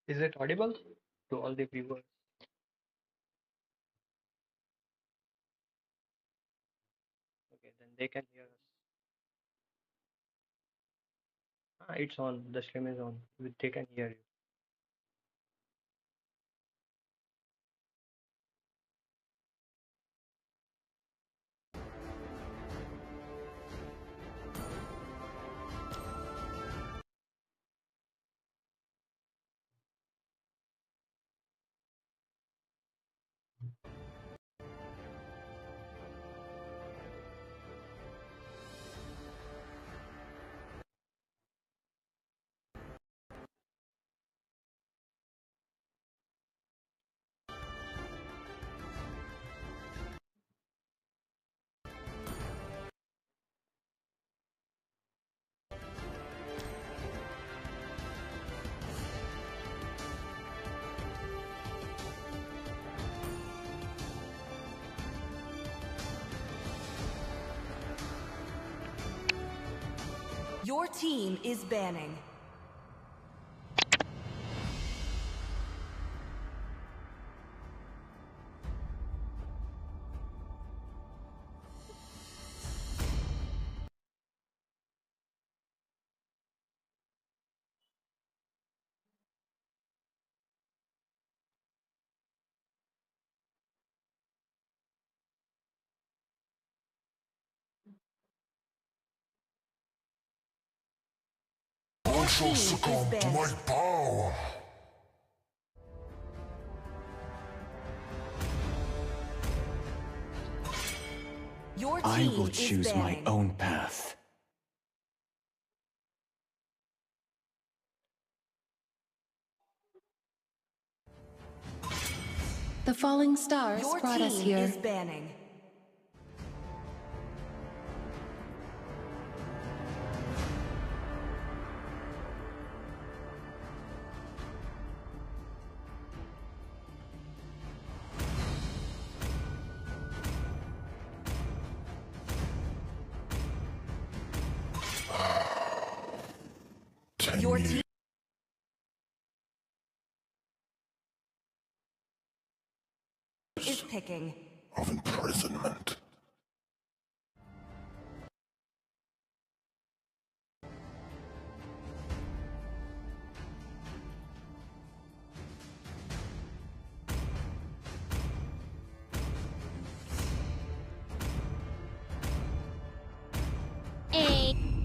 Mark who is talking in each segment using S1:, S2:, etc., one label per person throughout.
S1: Is it audible to all the viewers? Okay, then they can hear us. It's on. The stream is on. They can hear you.
S2: Your team is banning.
S3: I shall succumb to my power.
S2: Your
S4: I
S2: team
S4: will
S2: is
S4: choose my
S2: banning.
S4: own path.
S5: The falling stars
S2: Your
S5: brought us
S2: team
S5: here.
S2: is banning. Your team is picking.
S3: Of imprisonment.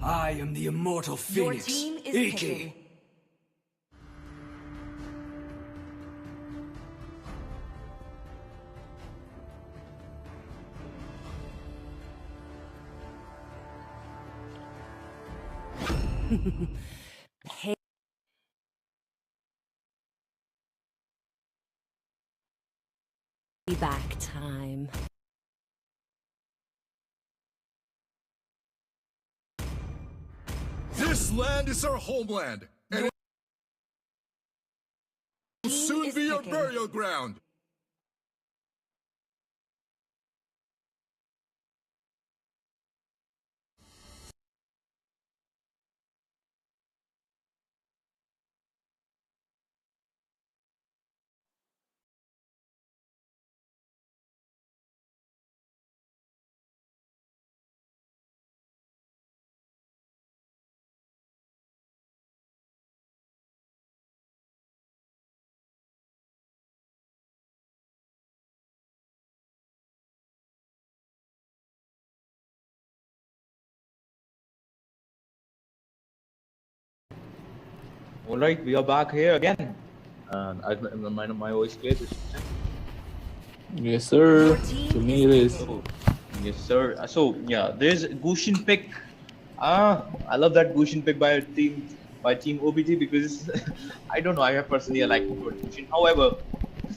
S4: I am the immortal
S2: Your
S4: phoenix.
S2: team is
S4: Iki.
S2: picking. Payback time.
S3: This land is our homeland, and it will soon be your burial ground.
S6: All right, we are back here again. And my voice clear this time?
S7: Yes, sir. To me, it is.
S6: So, yes, sir. So yeah, there's Gushin pick. I love that Gushin pick by Team OBT because I don't know. I have personally like Gushin. However,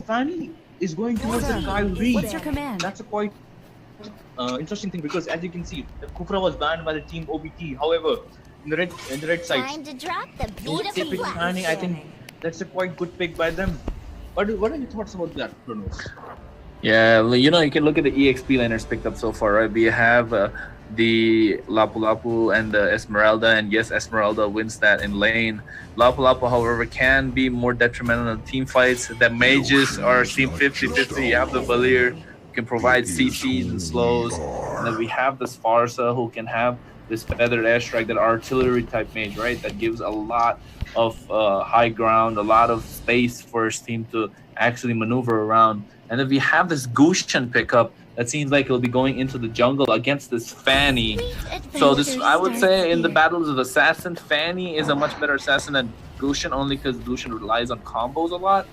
S6: Fanny is going towards the Kyrie.
S2: What's your command?
S6: That's a quite interesting thing because as you can see, the Kufra was banned by the Team OBT. However, in the red side,
S8: Time to drop the
S6: they
S8: beautiful
S6: picked
S8: flag.
S6: Fanny. I think that's a quite good pick by them. What are your thoughts about that, Kronos?
S7: Yeah, you know, you can look at the EXP liners picked up so far, right? We have the Lapu Lapu and the Esmeralda, and yes, Esmeralda wins that in lane. Lapu Lapu, however, can be more detrimental in team fights. The mages are team 50-50. You have the Valir who can provide CCs and slows, and then we have the Sparsa who can have this feathered airstrike, that artillery type mage, right? That gives a lot of high ground, a lot of space for his team to actually maneuver around. And then we have this Gushan pickup that seems like it'll be going into the jungle against this Fanny. So this, I would say, in the battles of assassin, Fanny is a much better assassin than Gushan, only because Gushan relies on combos a lot.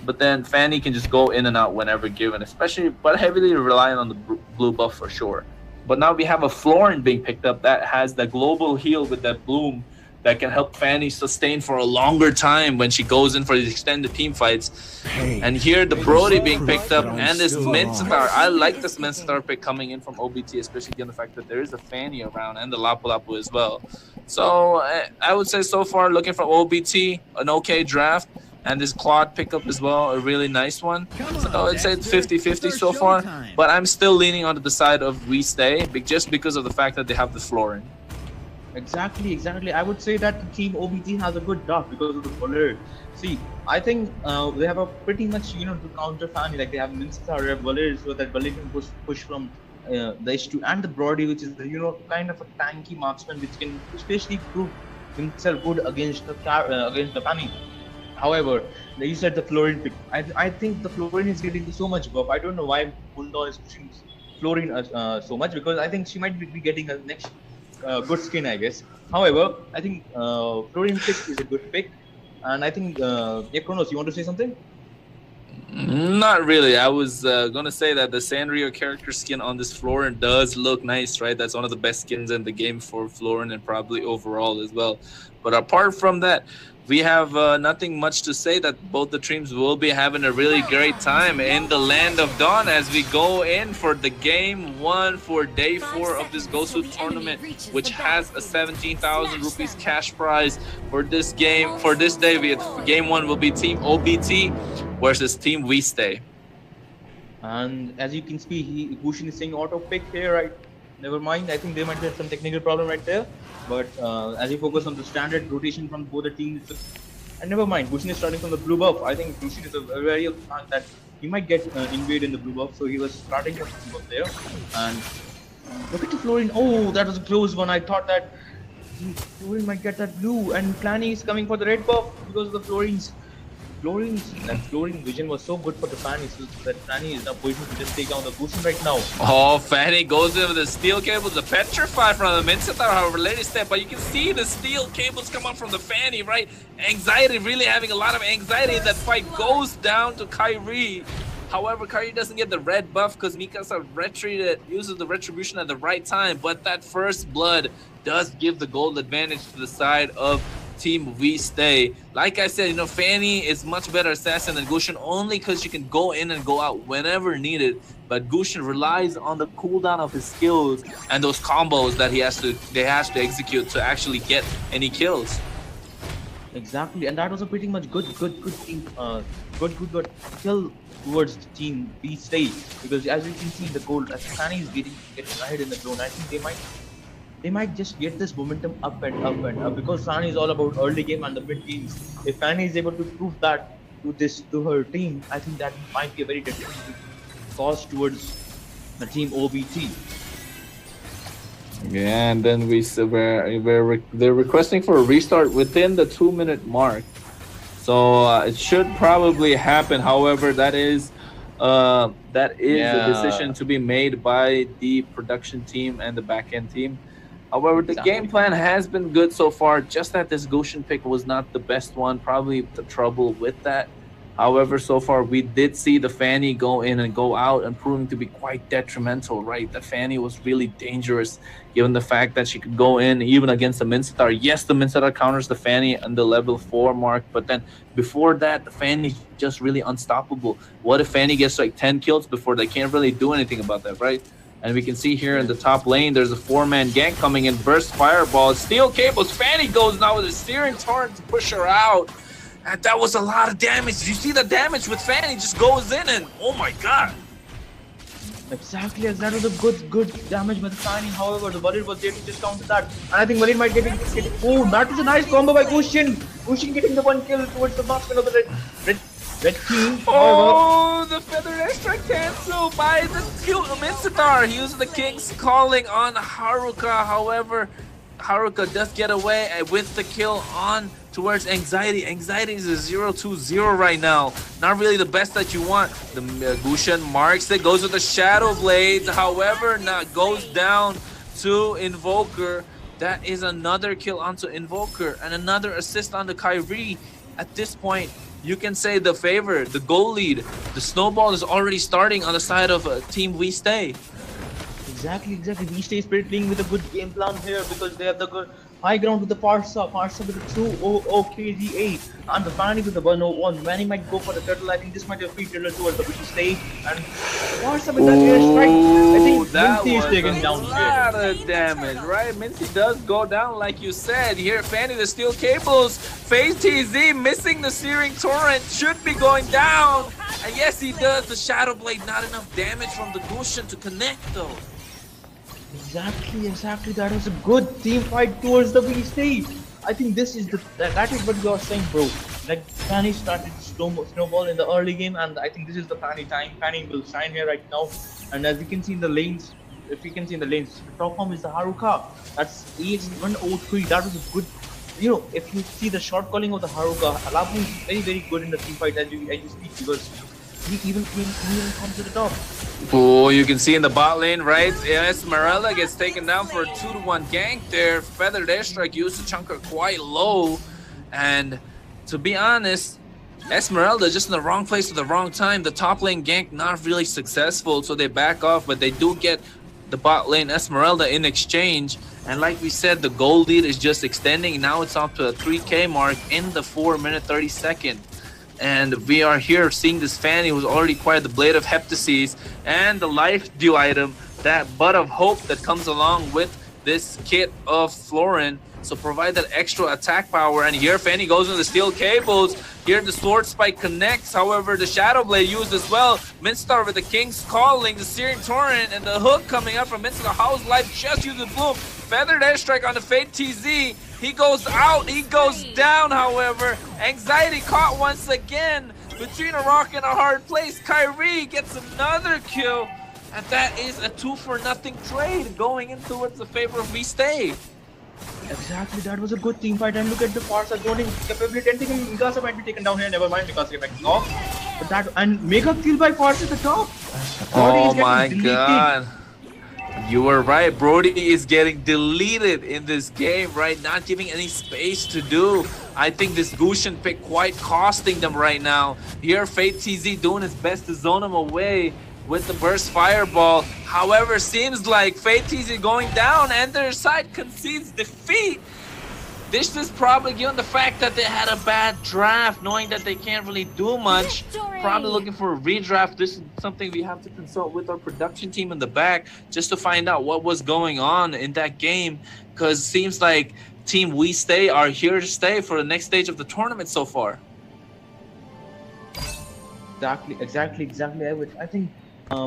S7: But then Fanny can just go in and out whenever given, especially, but heavily relying on the blue buff for sure. But now we have a Florin being picked up that has the global heal with that bloom that can help Fanny sustain for a longer time when she goes in for these extended team fights. And here the Brody being picked up, and this Mincetar. I like this Mincetar pick coming in from OBT, especially given the fact that there is a Fanny around and the Lapu Lapu as well. So I would say so far, looking from OBT, an okay draft. And this Claude pickup as well, a really nice one. So I'd say it's 50-50 so far. But I'm still leaning on the side of we stay, just because of the fact that they have the Florin.
S6: Exactly. I would say that the team OBT has a good draft because of the Valir. See, I think they have a pretty much, to counter Fanny, like they have Mincetar, they have Valir, so that Valir can push from the H2, and the Brody, which is the, kind of a tanky marksman, which can especially prove himself good against the Fanny. However, you said the Florin pick. I think the Florin is getting so much buff. I don't know why Bulldog is pushing Florin so much, because I think she might be getting a next good skin, I guess. However, I think Florin pick is a good pick. And I think, Kronos, you want to say something?
S7: Not really. I was going to say that the Sanrio character skin on this Florin does look nice, right? That's one of the best skins in the game for Florin, and probably overall as well. But apart from that, we have nothing much to say, that both the teams will be having a really great time in the Land of Dawn as we go in for the game 1 for day 4 of this Gosu Tournament, which has a 17,000 rupees cash prize for this game. For this day, game 1 will be Team OBT versus Team We Stay.
S6: And as you can see, Gushin is saying auto pick here, right? Never mind. I think they might have some technical problem right there. But as you focus on the standard rotation from both the teams, and never mind, Gushin is starting from the blue buff. I think Gushin is a very fan that he might get invade in the blue buff, so he was starting from the blue buff there. And look at the Florin. Oh, that was a close one. I thought that Florin might get that blue, and Planny is coming for the red buff because of the Florin's. That Florin vision was so good for the Fanny, so that Fanny is now positioned to just take down the Gushin right now.
S7: Oh, Fanny goes in with the steel cables, the petrified from the Mincetar, however, latest step. But you can see the steel cables come out from the Fanny, right? Anxiety, really having a lot of anxiety in that fight, goes down to Kyrie. However, Kyrie doesn't get the red buff because Mikasa uses the retribution at the right time. But that first blood does give the gold advantage to the side of Team We Stay. Like I said, Fanny is much better assassin than Gushin, only because she can go in and go out whenever needed. But Gushin relies on the cooldown of his skills and those combos that he has to execute to actually get any kills.
S6: Exactly, and that was a pretty much good team, good kill towards the team We Stay, because as you can see, the gold as Fanny is getting ahead in the zone. I think they might just get this momentum up and up, because Fanny is all about early game and the mid games. If Fanny is able to prove that to her team, I think that might be a very detrimental cause towards the team OBT.
S7: Yeah, and then they're requesting for a restart within the 2-minute mark. So it should probably happen. However, that is a decision to be made by the production team and the back-end team. However, the game plan has been good so far, just that this Gushin pick was not the best one, probably the trouble with that. However, so far we did see the Fanny go in and go out and proving to be quite detrimental, right? The Fanny was really dangerous given the fact that she could go in even against the Mincetar. Yes, the Mincetar counters the Fanny on the level 4 mark, but then before that, the Fanny's just really unstoppable. What if Fanny gets like 10 kills before? They can't really do anything about that, right? And we can see here in the top lane, there's a 4-man gank coming in, burst fireballs, steel cables. Fanny goes now with a steering torrent to push her out. And that was a lot of damage. You see the damage with Fanny just goes in and oh my god.
S6: Exactly, that was a good damage by the Tiny. However, the Walid was there to just counter that. And I think Walid might get it. Oh, that was a nice combo by Gushin. Gushin getting the one kill towards the basket of the red team. However,
S7: Oh, the feather extra cancel by the Mincetar. He used the King's calling on Haruka. However, Haruka does get away with the kill on towards Anxiety. Anxiety is a 0-2-0 right now. Not really the best that you want. The Gushin marks it, goes with the Shadow Blades. However, not goes down to Invoker. That is another kill onto Invoker and another assist on the Kyrie. At this point, you can say the favor, the goal lead, the snowball is already starting on the side of Team We Stay.
S6: exactly. We stay spirit playing with a good game plan here because they have the good high ground with the Parsa with the 2-0-KGA, and the Fanny with the 1-0-1. Manny might go for the turtle. I think this might have free turtle towards the We Stay, and Parsa with that airstrike. I think Minty is taken down
S7: a lot of damage, right? Minty does go down like you said. Here, Fanny, the steel cables, Phase TZ missing the searing torrent, should be going down. And yes, he does. The Shadow Blade, not enough damage from the Gushin to connect though.
S6: Exactly. That was a good team fight towards the We Stay. I think this is that is what you are saying, bro. Like Fanny started to snowball in the early game, and I think this is the Fanny time. Fanny will shine here right now. And as you can see in the lanes, the top form is the Haruka. That's 103. That was a good. You know, if you see the shot calling of the Haruka, Alabu is very good in the team fight as you speak because he even comes to the top.
S7: Oh, you can see in the bot lane, right? Esmeralda gets taken down for a 2-1 gank there. Feathered airstrike used to chunk her quite low. And to be honest, Esmeralda just in the wrong place at the wrong time. The top lane gank not really successful, so they back off, but they do get the bot lane Esmeralda in exchange. And like we said, the goal lead is just extending. Now it's up to a 3K mark in the 4-minute 30-second. And we are here seeing this Fanny who's already acquired the Blade of Heptases and the life dew item, that Bud of Hope that comes along with this kit of Florin. So provide that extra attack power. And here Fanny goes into the steel cables. Here the Sword Spike connects. However, the Shadow Blade used as well. Minstar with the King's Calling, the Searing Torrent, and the hook coming up from Minstar. How's Life just used the Bloom. Feathered airstrike on the Fate TZ. He goes out, he goes down, however. Anxiety caught once again between a rock and a hard place. Kyrie gets another kill. And that is a 2-for-0 trade going in towards the favor of We Stay.
S6: Exactly, that was a good team fight. And look at the Parsa zoning capability. And thinking Mikasa might be taken down here. Never mind, Mikasa backing off. But that and mega kill by Parsa at the top.
S7: Oh my god. You were right. Brody is getting deleted in this game, right? Not giving any space to do. I think this Gushin pick quite costing them right now. Here, Fate TZ doing his best to zone him away with the burst fireball. However, seems like Fate TZ going down and their side concedes defeat. This is probably given the fact that they had a bad draft, knowing that they can't really do much. Probably looking for a redraft. This is something we have to consult with our production team in the back just to find out what was going on in that game. Because it seems like Team We Stay are here to stay for the next stage of the tournament so far.
S6: Exactly. I think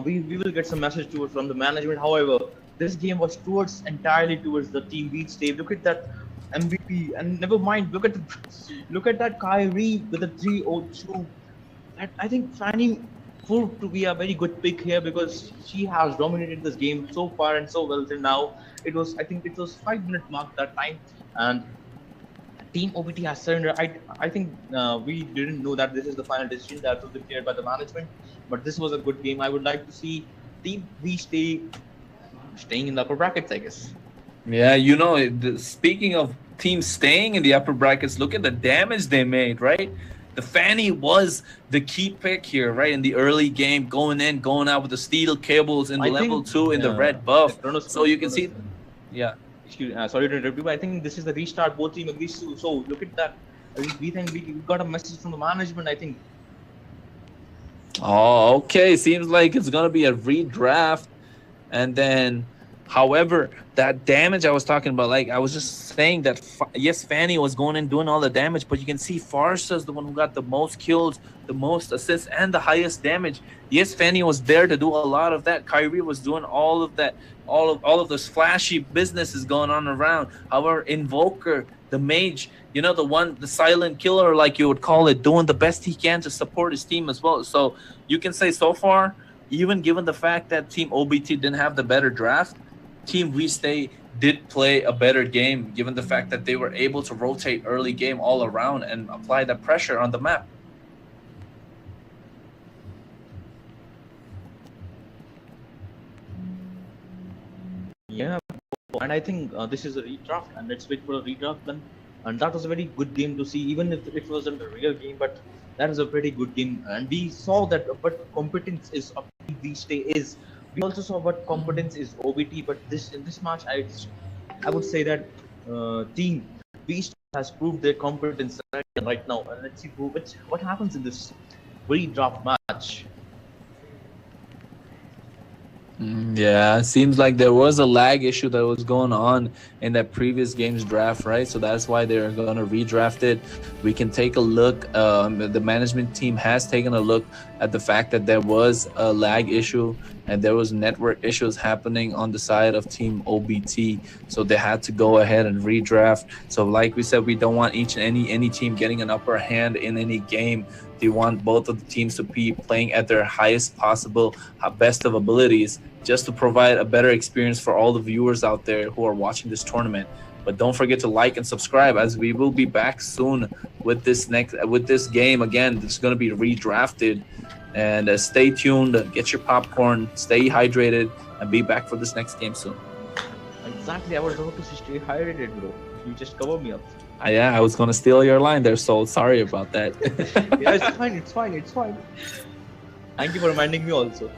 S6: we will get some message from the management. However, this game was entirely towards the Team We Stay. Look at that MVP, and never mind. Look at that Kyrie with the 302. I think Fanny proved to be a very good pick here because she has dominated this game so far and so well till now. I think it was 5-minute mark that time, and Team OPT has surrendered. I think we didn't know that this is the final decision that was declared by the management, but this was a good game. I would like to see Team We staying in the upper brackets, I guess.
S7: Yeah, you know, speaking of teams staying in the upper brackets, look at the damage they made, right? The Fanny was the key pick here, right? In the early game, going in, going out with the steel cables in the level 2 in the red buff. So you can see, yeah.
S6: Sorry to interrupt you, but I think this is the restart both team agrees to. So look at that. We think we got a message from the management, I think.
S7: Oh, okay. Seems like it's gonna be a redraft, and then However, that damage I was talking about, like I was just saying that yes, Fanny was going and doing all the damage, but you can see Farsa is the one who got the most kills, the most assists, and the highest damage. Yes, Fanny was there to do a lot of that. Kyrie was doing all of that, all of those flashy businesses going on around. However, Invoker, the mage, you know, the silent killer, like you would call it, doing the best he can to support his team as well. So you can say so far, even given the fact that Team OBT didn't have the better draft, Team We Stay did play a better game, given the fact that they were able to rotate early game all around and apply the pressure on the map.
S6: Yeah, and I think this is a redraft, and let's wait for a redraft then. And that was a very good game to see, even if it wasn't a real game, but that was a pretty good game. And we saw that what competence is of these day is. We also saw what competence is OBT, but in this match, I would say that Team Beast has proved their competence right now. And let's see what happens in this redraft match.
S7: Yeah, it seems like there was a lag issue that was going on in that previous game's draft, right? So that's why they're going to redraft it. We can take a look. The management team has taken a look at the fact that there was a lag issue and there was network issues happening on the side of Team OBT. So they had to go ahead and redraft. So like we said, we don't want each and any team getting an upper hand in any game. They want both of the teams to be playing at their highest possible, best of abilities, just to provide a better experience for all the viewers out there who are watching this tournament. But don't forget to like and subscribe, as we will be back soon with this game. Again, it's going to be redrafted. And stay tuned, get your popcorn, stay hydrated, and be back for this next game soon.
S6: Exactly, I was about to say stay hydrated, bro. You just covered me up.
S7: Yeah, I was going to steal your line there, Soul. Sorry about that.
S6: Yeah, it's fine. Thank you for reminding me also.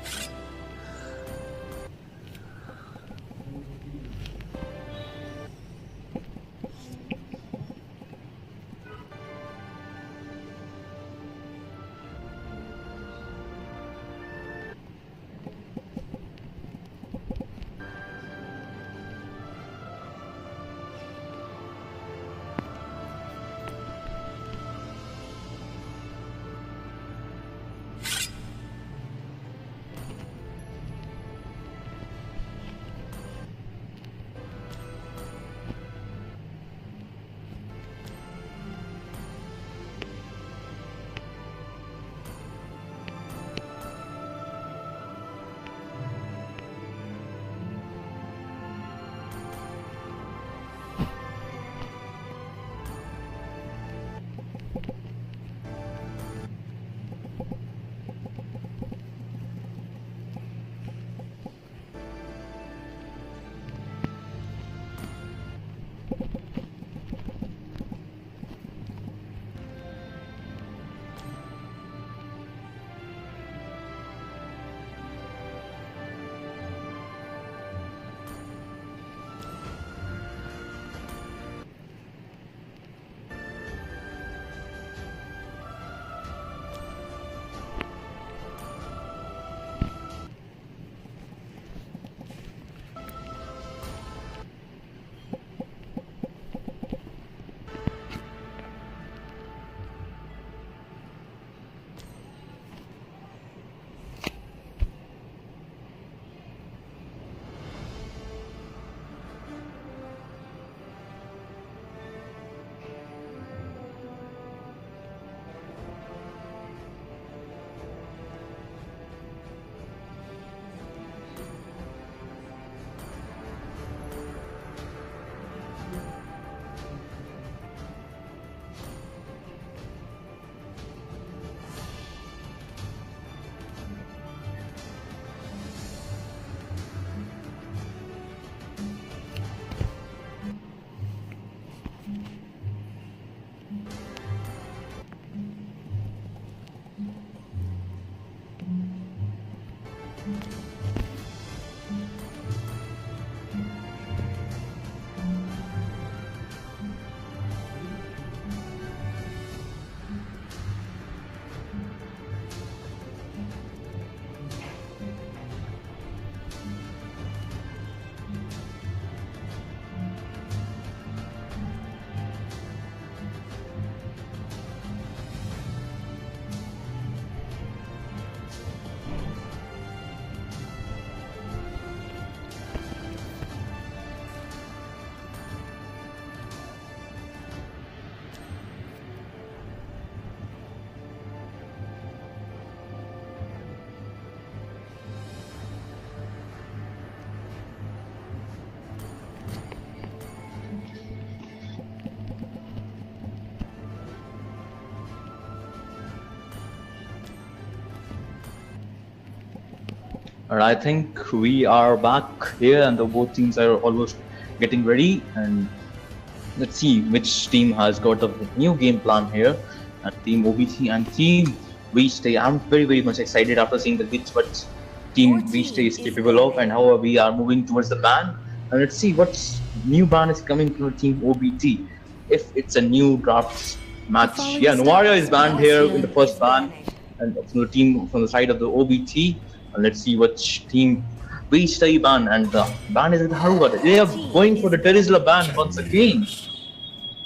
S6: And I think we are back here, and the both teams are almost getting ready. And let's see which team has got a new game plan here. Team OBT and Team WeStay. I'm very much excited after seeing the glitch what Team WeStay is capable of, and how we are moving towards the ban. And let's see what new ban is coming from Team OBT. If it's a new draft match, yeah, Novaria is banned here in the first ban, and from the team from the side of the OBT. And let's see which team WeStay ban, and the ban is at Harvard. They are going for the Terizla ban once again.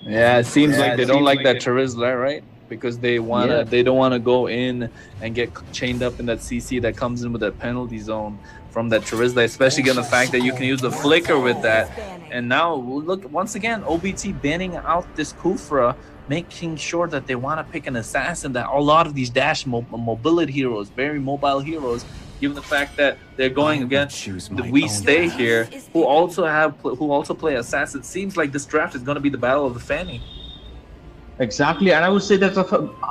S7: Yeah, it seems like they don't like that Terizla, right? Because they don't wanna go in and get chained up in that CC that comes in with that penalty zone from that Terizla, especially given the fact that you can use the flicker with that. And now look, once again, OBT banning out this Kufra, making sure that they want to pick an assassin. That a lot of these dash mobility heroes, very mobile heroes, given the fact that they're going against the WeStay here, who also play assassin. Seems like this draft is going to be the battle of the Fanny.
S6: Exactly, and I would say that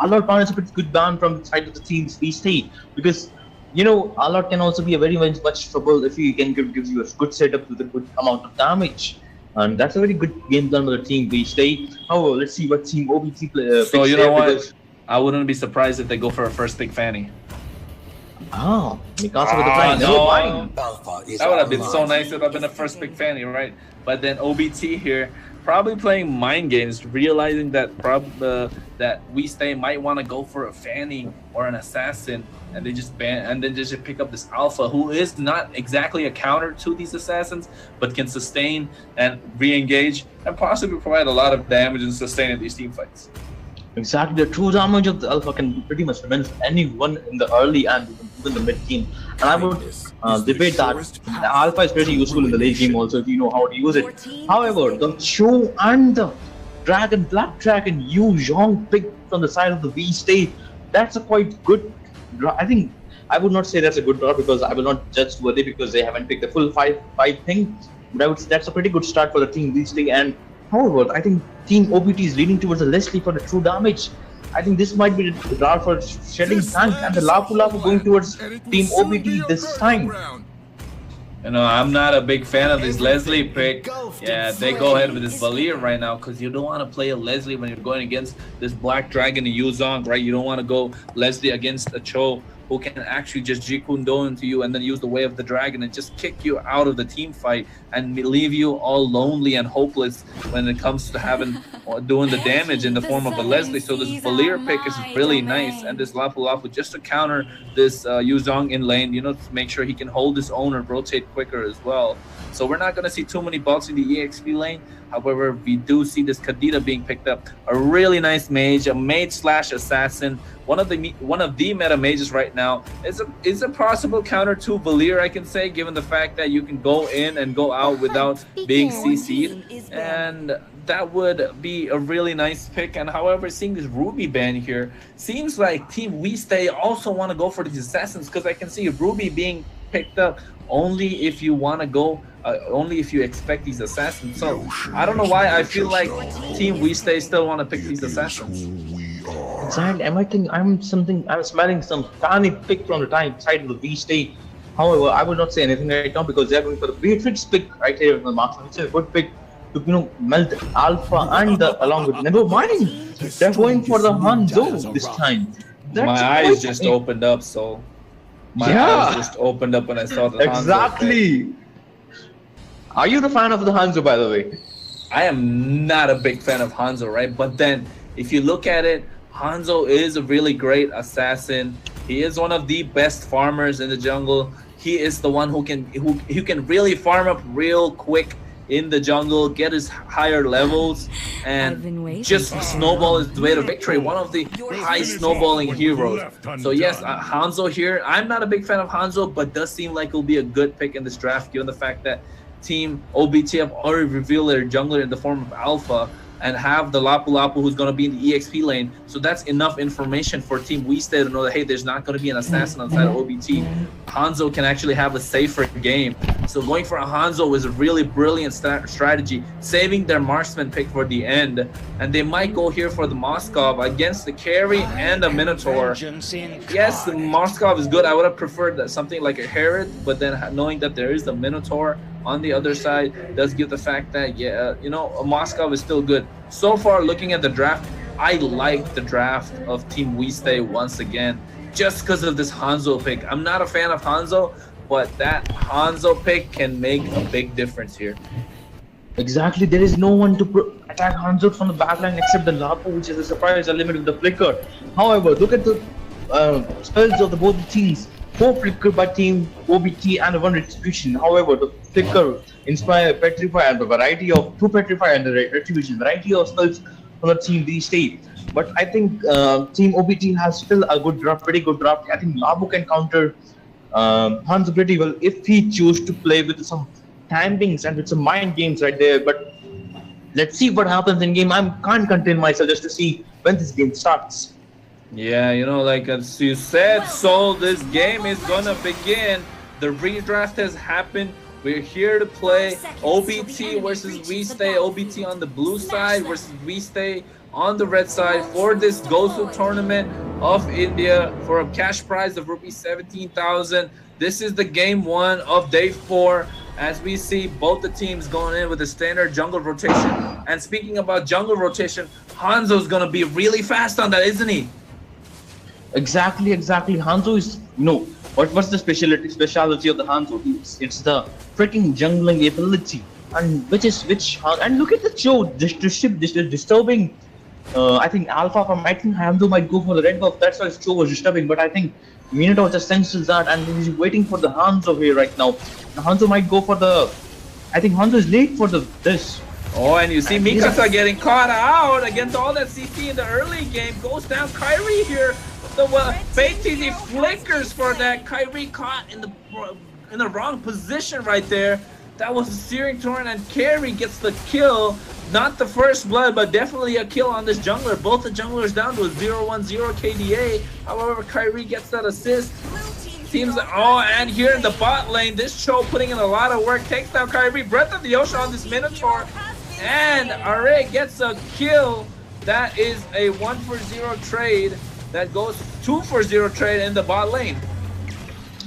S6: Allard ban is a pretty good ban from the side of the teams WeStay, because you know Allard can also be a very much trouble if he can give you a good setup with a good amount of damage. And that's a very good game plan by the team WeStay. However, let's see what team OBT play.
S7: So you know what? I wouldn't be surprised if they go for a first pick Fanny.
S6: Ah, because of the price.
S7: No, that would have been so nice. It would have been a first pick Fanny, right? But then OBT here, probably playing mind games, realizing that that WeStay might want to go for a Fanny or an assassin, and they just ban, and then just pick up this Alpha, who is not exactly a counter to these assassins, but can sustain and re-engage and possibly provide a lot of damage and sustain in these team fights.
S6: Exactly, the true damage of the Alpha can pretty much prevent anyone in the early and even the mid game. And I would debate that the Alpha is pretty useful in the late game also if you know how to use it. However, the Cho and the Black Dragon Yu Zhong pick from the side of the WeStay, that's a quite good draw. I think I would not say that's a good draw because I will not judge worthy because they haven't picked the full five thing. But I would say that's a pretty good start for the team WeStay. And however, I think Team OBT is leading towards the Leslie for the true damage. I think this might be the draw for shedding tank, and the Lapu going towards Team OBT this time.
S7: You know, I'm not a big fan of this Leslie pick. Yeah, they go ahead with this Valir right now because you don't want to play a Leslie when you're going against this Black Dragon and Yuzong, right? You don't want to go Leslie against a Cho who can actually just Jikundo into you and then use the Way of the Dragon and just kick you out of the team fight and leave you all lonely and hopeless when it comes to doing the damage in the form of a Leslie. So this Valir pick is really nice, and this Lapu just to counter this Yuzong in lane, you know, to make sure he can hold his own and rotate quicker as well. So we're not going to see too many bots in the EXP lane. However, we do see this Kadita being picked up. A really nice mage, a mage/assassin. One of the meta mages right now is a possible counter to Valir, I can say, given the fact that you can go in and go out without being CC'd. And that would be a really nice pick. And however, seeing this Ruby ban here, seems like Team WeStay also want to go for these assassins, because I can see Ruby being picked up only if you want to go, only if you expect these assassins. So I don't know why I feel like Team WeStay still want to pick these assassins.
S6: Exactly. I'm smelling some tiny pick from the side of the WeStay. However, I will not say anything right now because they're going for the Beatrix pick right here in the marksman. It's a good pick to melt Alpha and along with. Never mind, they're going for the Hanzo this time.
S7: My eyes just opened up, so my eyes just opened up when I saw the Hanzo.
S6: Exactly. Are you the fan of the Hanzo, by the way?
S7: I am not a big fan of Hanzo, right? But then, if you look at it, Hanzo is a really great assassin. He is one of the best farmers in the jungle. He is the one who can really farm up real quick in the jungle, get his higher levels, and just snowball his way to victory. One of the high snowballing heroes. So yes, Hanzo here. I'm not a big fan of Hanzo, but does seem like he'll be a good pick in this draft, given the fact that Team OBT have already revealed their jungler in the form of Alpha and have the Lapu who's going to be in the EXP lane. So that's enough information for Team WeStay to know that, hey, there's not going to be an assassin outside of OBT. Hanzo can actually have a safer game So going for a Hanzo was a really brilliant strategy, saving their marksman pick for the end. And they might go here for the Moskov against the carry and the Minotaur. Yes, the Moskov is good. I would have preferred that something like a Herod, but then knowing that there is the Minotaur on the other side does give the fact that, yeah, you know, a Moskov is still good. So far, looking at the draft, I like the draft of Team We Stay once again, just because of this Hanzo pick. I'm not a fan of Hanzo, but that Hanzo pick can make a big difference here.
S6: Exactly, there is no one to attack Hanzo from the backline except the Lapo, which is a surprise element with the flicker. However, look at the spells of both the teams. 4 flicker by team OBT and 1 retribution. However, the flicker, inspire, petrify, and the variety of 2 petrify and the retribution, variety of spells from the team these days. But I think team OBT has still a good draft, pretty good draft. I think Lapo can counter Hanzo pretty well if he chooses to play with some timings and with some mind games right there. But let's see what happens in game. I can't contain myself just to see when this game starts.
S7: Yeah, you know, like as you said, so this game is gonna begin. The redraft has happened. We're here to play OBT versus We Stay. OBT on the blue side versus We Stay on the red side for this Gosu Tournament of India for a cash prize of rupees 17,000. This is the game 1 of day 4. As we see both the teams going in with a standard jungle rotation. And speaking about jungle rotation, Hanzo's gonna be really fast on that, isn't he?
S6: Exactly. Hanzo is, you know, what's the speciality of the Hanzo? It's the freaking jungling ability, and and look at the show. This is disturbing. I think Alpha from Hanzo might go for the red buff. That's why his show was disturbing. But I think Minotaur just senses that, and he's waiting for the Hanzo here right now. Hanzo might go for the. I think Hanzo is late for this.
S7: Oh, and you see Mikasa getting caught out against all that CC in the early game. Goes down Kyrie here. The Paytm flickers for that. Kyrie caught in the wrong position right there. That was a steering turn, and Carry gets the kill. Not the first blood, but definitely a kill on this jungler. Both the junglers down to a 0-1-0 KDA. However, Kyrie gets that assist. Seems like, oh, and here in the bot lane, this Cho putting in a lot of work. Takes down Kyrie. Breath of the Ocean on this Minotaur. And Array gets a kill. That is a 1-for-0 trade. That goes 2-for-0 trade in the bot lane.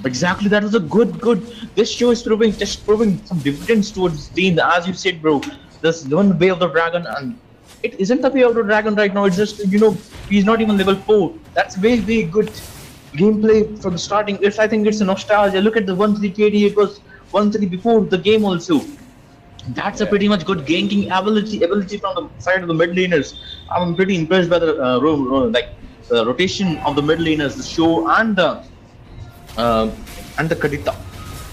S6: Exactly, that was a good. This show is proving some dividends towards the team. As you said, bro, there's one way of the dragon, and it isn't the way of the dragon right now. It's just, you know, he's not even level 4. That's very good gameplay from the starting. I think it's a nostalgia. Look at the 1-3 KD. It was 1-3 before the game also. That's a pretty much good ganking ability from the side of the mid laners. I'm pretty impressed by the rotation of the mid laners, the show and the Kadita.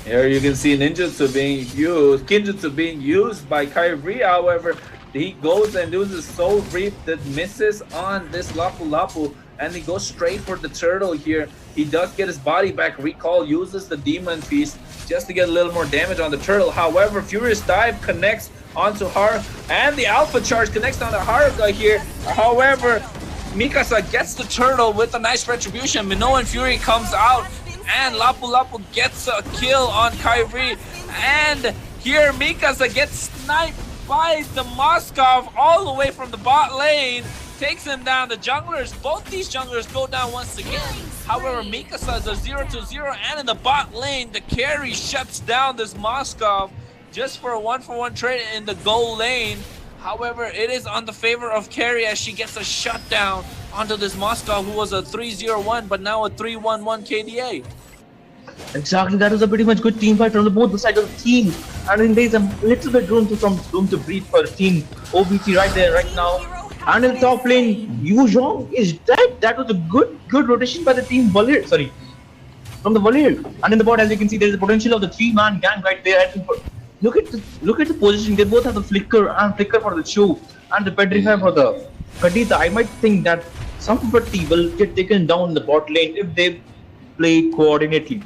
S7: Here you can see Kinjutsu being used by Kyrie. However, he goes and does a soul reap that misses on this Lapu Lapu, and he goes straight for the turtle here. He does get his body back. Recall uses the demon feast just to get a little more damage on the turtle. However, Furious Dive connects onto Haruka, and the Alpha Charge connects onto Haruka here. However, Mikasa gets the turtle with a nice retribution. Minoan and Fury comes out, and Lapu Lapu gets a kill on Kyrie. And here Mikasa gets sniped by the Moskov all the way from the bot lane. Takes him down. The junglers, both these junglers go down once again. However, Mikasa is a 0-0, and in the bot lane, the carry shuts down this Moskov just for a 1-for-1 trade in the goal lane. However, it is on the favor of carry as she gets a shutdown onto this Moskov, who was a 3-0-1, but now a 3-1-1 KDA.
S6: Exactly, that was a pretty much good team fight from both the sides of the team. I mean, there's a little bit room to breathe for team OBT right there, right now. And in the top lane, Yu Zhong is dead. That was a good rotation by the team Valir. Sorry, from the Valir. And in the bot, as you can see, there's the potential of the 3-man gang right there. Look at the position. They both have the flicker for the show and the petrify for the Kadita. I might think that somebody will get taken down in the bot lane if they play coordinately.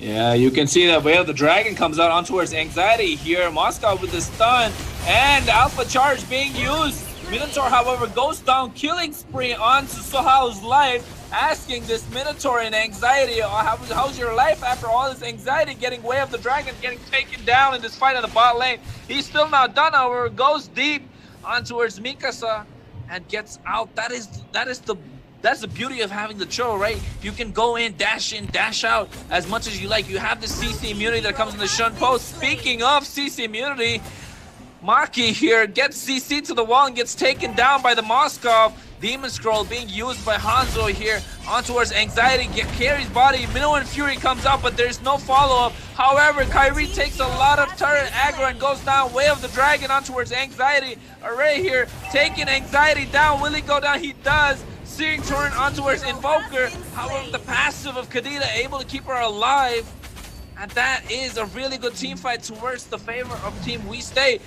S7: Yeah, you can see that Veil of the Dragon comes out onto his anxiety here. Moscow with the stun and Alpha Charge being used.
S8: Minotaur, however, goes down, killing spree onto Sohao's life, asking this Minotaur in anxiety, how's your life after all this anxiety, getting way of the dragon, getting taken down in this fight in the bot lane. He's still not done, however, goes deep on towards Mikasa and gets out. That's the beauty of having the Cho, right? You can go in, dash out as much as you like. You have the CC immunity that comes in the Shun post. Speaking of CC immunity, Maki here gets CC to the wall and gets taken down by the Moskov. Demon Scroll being used by Hanzo here on towards Anxiety, carries body. Minnow and Fury comes out, but there's no follow-up. However, Kyrie takes a lot of turret aggro and goes down. Way of the Dragon on towards Anxiety. Array here taking Anxiety down. Will he go down? He does. Searing Torrent on towards Invoker. However, the passive of Kadita able to keep her alive. And that is a really good team fight towards the favor of Team We Stay.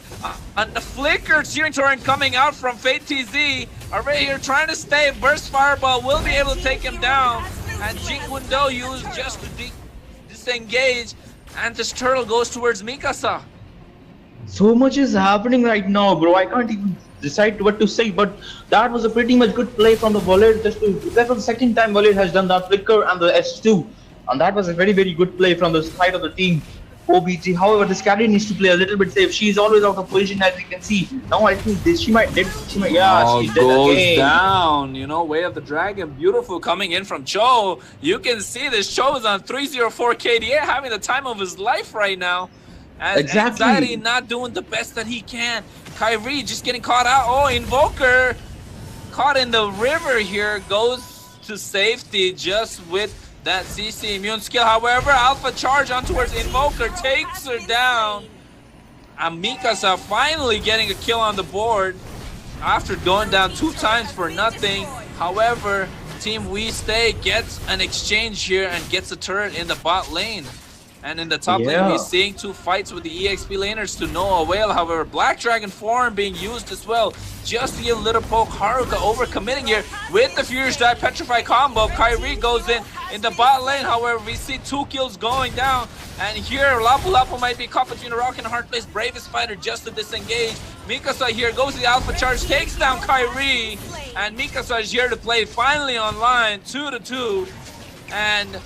S8: And the flicker Searing Torrent coming out from Fate TZ. Array here trying to stay. Burst Fireball will be able to take him down. And Jingundo used just to disengage. And this turtle goes towards Mikasa.
S6: So much is happening right now, bro. I can't even decide what to say, but that was a pretty much good play from the Wallet. That was the second time Wallet has done that flicker and the S2. And that was a very, very good play from the side of the team. OBG. However, this carry needs to play a little bit safe. She is always out of position, as you can see. Now I think she might, yeah, she did
S8: goes
S6: again.
S8: down, you know, Way of the Dragon, beautiful coming in from Cho. You can see this Cho is on 304 KDA, having the time of his life right now. As
S6: Exactly.
S8: Anxiety not doing the best that he can. Kyrie just getting caught out. Oh, Invoker caught in the river here, goes to safety just with that CC immune skill. However, Alpha Charge on towards Invoker takes her down. And Mikasa finally getting a kill on the board after going down 2 times for nothing. However, Team We Stay gets an exchange here and gets a turret in the bot lane. And in the top lane, he's seeing 2 fights with the EXP laners to no avail. However, Black Dragon form being used as well. Just to give a little poke. Haruka overcommitting here with the Furious Dive Petrify combo. Kyrie goes in the bot lane. However, we see 2 kills going down. And here, Lapu Lapu might be caught between a rock and a hard place. Bravest fighter just to disengage. Mikasa here goes to the Alpha Charge, takes down Kyrie. And Mikasa is here to play finally online, 2-2. And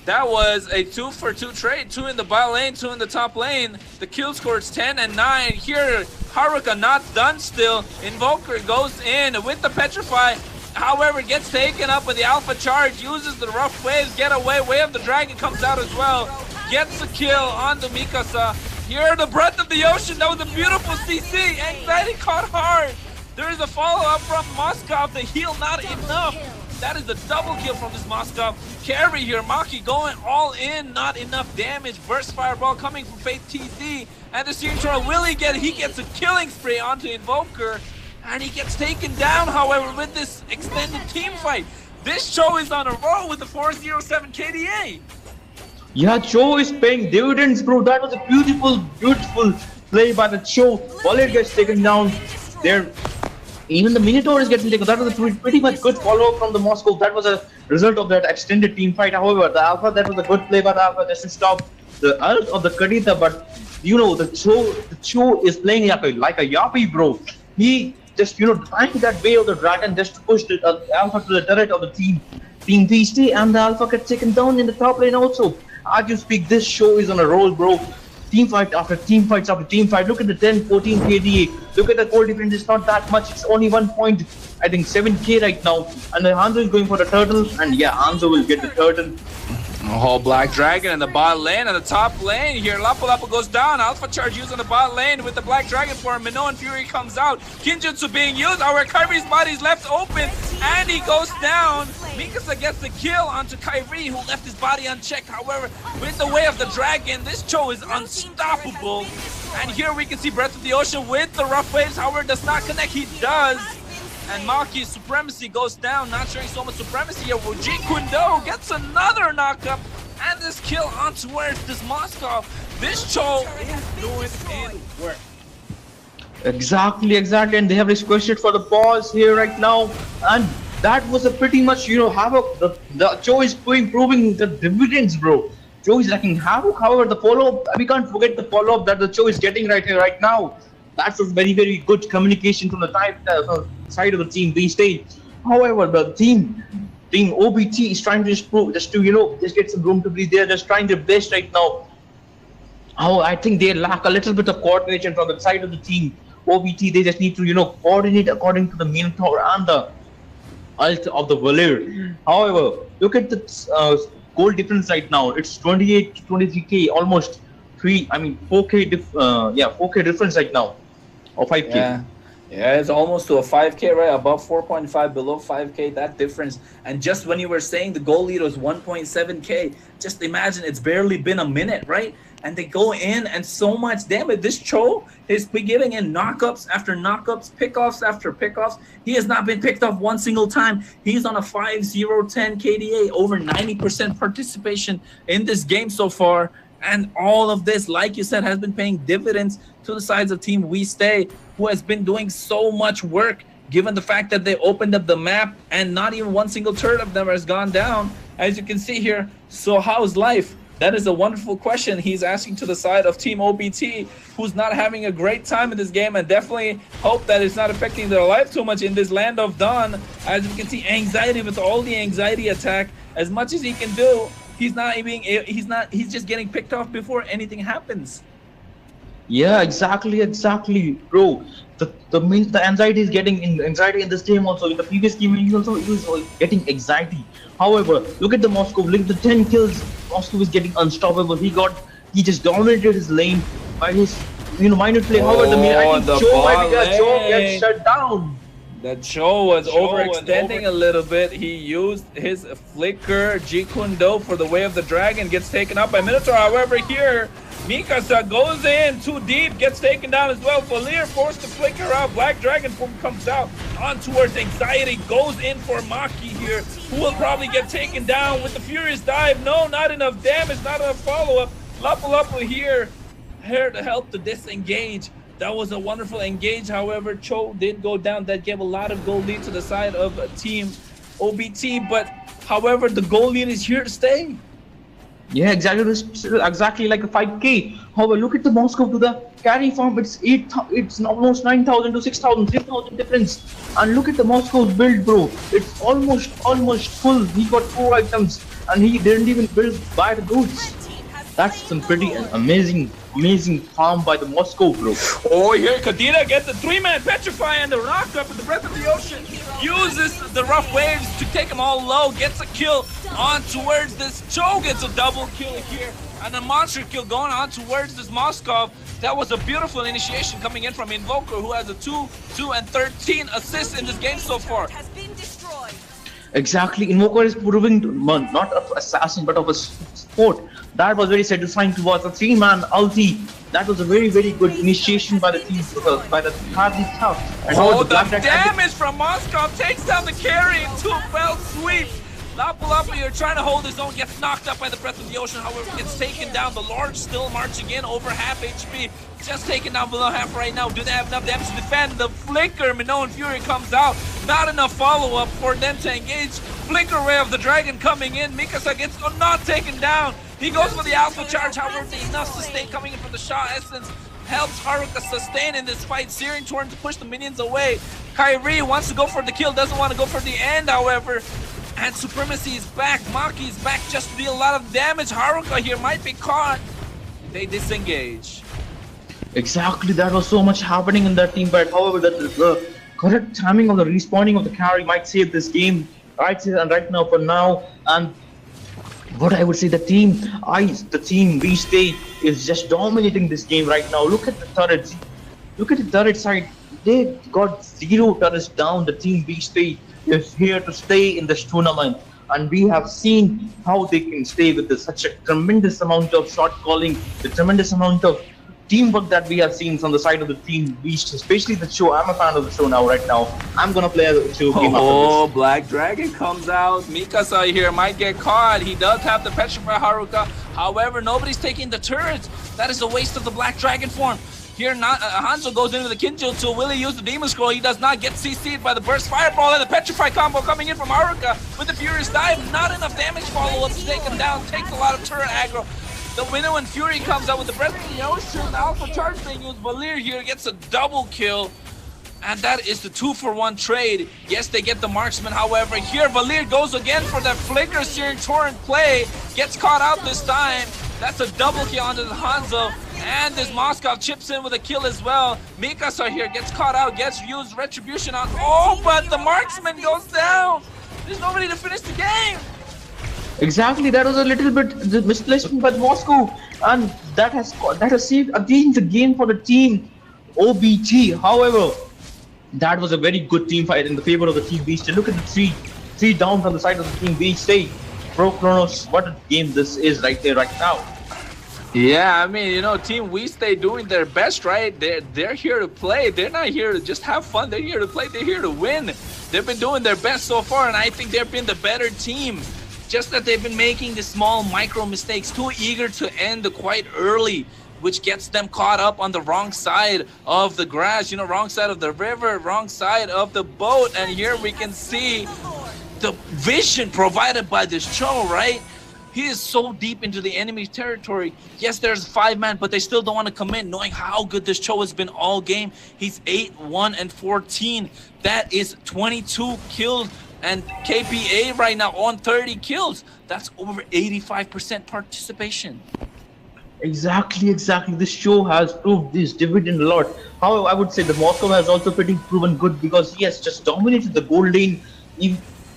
S8: that was a 2-for-2 trade. 2 in the bot lane, 2 in the top lane. The kill score is 10 and 9. Here, Haruka not done still. Invoker goes in with the Petrify. However, gets taken up with the Alpha Charge. Uses the rough waves, get away. Way of the Dragon comes out as well. Gets a kill on the Mikasa. Here, the Breath of the Ocean. That was a beautiful CC. Anxiety caught hard. There is a follow-up from Moscow. The heal not enough. That is a double kill from this Moscow. Carry here, Maki going all in, not enough damage. Burst Fireball coming from Fate TZ. And the Searing Torrent, he gets a killing spray onto Invoker. And he gets taken down, however, with this extended team fight. This show is on a roll with the 407 KDA.
S6: Yeah, Cho is paying dividends, bro. That was a beautiful, beautiful play by the Cho. Wallet gets taken down there. Even the Minotaur is getting taken. That was a pretty much good follow-up from the Moscow. That was a result of that extended team fight. However, the Alpha, that was a good play by the Alpha just to stop the ult of the Kadita. But, you know, the Cho is playing like a Yappy, bro. He just, you know, trying that way of the Dragon just to push the Alpha to the turret of the team VST, and the Alpha gets taken down in the top lane also. As you speak, this show is on a roll, bro. Team fight after team fights after team fight. Look at the 10-14 KDA. Look at the goal difference. It's not that much. It's only 1 point. I think 7k right now. And Hanzo is going for the turtle. And yeah, Hanzo will get the turtle.
S8: Oh, Black Dragon in the bot lane and the top lane here. Lapu Lapu goes down. Alpha Charge used on the bot lane with the Black Dragon form. Minnow and Fury comes out. Kinjutsu being used. Our Kyrie's body is left open and he goes down. Mikasa gets the kill onto Kyrie, who left his body unchecked. However, with the Way of the Dragon, this Cho is unstoppable. And here we can see Breath of the Ocean with the rough waves. However, does not connect. He does. And Maki's supremacy goes down, not showing so much supremacy here. Ji Kundo gets another knockup, and this kill on towards this Moscow. This Cho is doing his work.
S6: Exactly. And they have requested for the pause here right now. And that was a pretty much, you know, havoc. The Cho is proving the dividends, bro. Cho is lacking havoc. However, the follow-up, we can't forget the follow-up that the Cho is getting right here, right now. That's a very, very good communication from the side of the team these days. However, the team OBT is trying to just get some room to breathe. They're just trying their best right now. I think they lack a little bit of coordination from the side of the team OBT. They just need to coordinate according to the Minotaur and the ult of the Valir. However, look at the goal difference right now. It's 28 to 23k, almost 4k 4k difference right now, or 5k.
S7: Yeah, it's almost to a 5k, right? Above 4.5, below 5k, that difference. And just when you were saying the goal lead was 1.7k, just imagine it's barely been a minute, right? And they go in and so much damage. This Cho is giving in knockups after knockups, pickoffs after pickoffs. He has not been picked off one single time. He's on a 5-0-10 KDA, over 90% participation in this game so far. And all of this, like you said, has been paying dividends to the sides of Team We Stay, who has been doing so much work, given the fact that they opened up the map and not even one single turret of them has gone down, as you can see here. So how's life? That is a wonderful question he's asking to the side of Team OBT, who's not having a great time in this game, and definitely hope that it's not affecting their life too much in this land of dawn. As you can see, anxiety with all the anxiety attack, as much as he can do, he's just getting picked off before anything happens.
S6: Yeah, exactly, bro. The anxiety is getting anxiety in this game also. In the previous game, he was getting anxiety. However, look at the Moscow. Look at the 10 kills. Moscow is getting unstoppable. He just dominated his lane by his minute play. However, the Cho gets shut down.
S7: The Cho was overextending a little bit. He used his flicker Jikundo for the way of the dragon, gets taken up by Minotaur. However, here Mikasa goes in too deep, gets taken down as well. Valir forced to flicker out. Black Dragon form comes out on towards Anxiety, goes in for Maki here, who will probably get taken down with the Furious Dive. No, not enough damage, not enough follow-up. Lapu here to help to disengage. That was a wonderful engage. However, Cho did go down. That gave a lot of goal lead to the side of Team OBT. But however, the goal lead is here to stay.
S6: Yeah, exactly like a 5k. However, look at the Moscow to the carry farm. It's almost 9,000 to 6,000, 3,000 difference. And look at the Moscow's build, bro. It's almost full. He got 4 items and he didn't even buy the goods. That's some pretty amazing farm by the Moscow, bro.
S8: Oh, here Kadira gets the 3-man petrify and the rock up with the breath of the ocean. Uses the rough waves to take them all low. Gets a kill on towards this. Cho gets a double kill here. And a monster kill going on towards this Moscow. That was a beautiful initiation coming in from Invoker, who has a 2 and 13 assists in this game so far.
S6: Exactly, Invoker is proving not of assassin but of a sport. That was very satisfying to watch. A 3-man ulti. That was a very good initiation by the team, by the Hardy Tough.
S8: And the damage from Moscow takes down the carry into a fell sweep. Lapu here trying to hold his own, gets knocked up by the breath of the ocean, however gets taken down. The Lord still marching in, over half HP. Just taken down below half right now. Do they have enough damage to defend? The flicker, Minoan Fury comes out. Not enough follow-up for them to engage. Flicker Ray of the Dragon coming in. Mikasa gets not taken down. He goes for the Alpha Charge, however enough sustain coming in from the Shaw Essence. Helps Haruka sustain in this fight. Searing Torn to push the minions away. Kyrie wants to go for the kill, doesn't want to go for the end, however. And Supremacy is back. Maki is back just to deal a lot of damage. Haruka here might be caught. They disengage.
S6: Exactly, that was so much happening in that team, but however, the correct timing of the respawning of the carry might save this game right now for now. And what I would say, the team We Stay is just dominating this game right now. Look at the turrets. Look at the turret side. They got 0 turrets down. The team We Stay is here to stay in this tournament, and we have seen how they can stay with such a tremendous amount of shot calling, the tremendous amount of teamwork that we have seen from the side of the team Beast, especially the show. I'm a fan of the show right now. I'm gonna play the show game after this.
S8: Black Dragon comes out. Mikasa here might get caught. He does have the Petrify Haruka. However, nobody's taking the turrets. That is a waste of the Black Dragon form. Here, Hanzo goes into the Kinjutsu. Will he use the Demon Scroll? He does not, get CC'd by the Burst Fireball, and the Petrify combo coming in from Haruka with the Furious Dive. Not enough damage follow-up to take him down. Takes a lot of turret aggro. The Winnow and Fury comes out with the Breath of the Ocean. The Alpha Charge being used. Valir here gets a double kill. And that is the 2-for-1 trade. Yes, they get the marksman. However, here Valir goes again for that flicker searing torrent play. Gets caught out this time. That's a double kill onto the Hanzo. And this Moskov chips in with a kill as well. Mikasa here gets caught out, gets used retribution on. Oh, but the marksman goes down. There's nobody to finish the game.
S6: Exactly, that was a little bit misplacement by Moscow, and that has saved again the game for the team OBT. However, that was a very good team fight in the favor of the team Beach. Look at the three down from the side of the team Beach. Say, Pro Kronos, what a game this is right there, right now.
S8: Yeah, I mean, you know, Team We Stay doing their best, right? They're here to play. They're not here to just have fun. They're here to play. They're here to win. They've been doing their best so far, and I think they've been the better team. Just that they've been making the small micro mistakes, too eager to end quite early, which gets them caught up on the wrong side of the grass, you know, wrong side of the river, wrong side of the boat. And here we can see the vision provided by this Cho, right? He is so deep into the enemy territory. Yes, there's 5-man, but they still don't want to come in, knowing how good this Cho has been all game. He's 8-1-14. That is 22 kills. And KPA right now on 30 kills. That's over 85% participation.
S6: Exactly. This show has proved this dividend a lot. However, I would say the Moscow has also pretty proven good because he has just dominated the gold lane.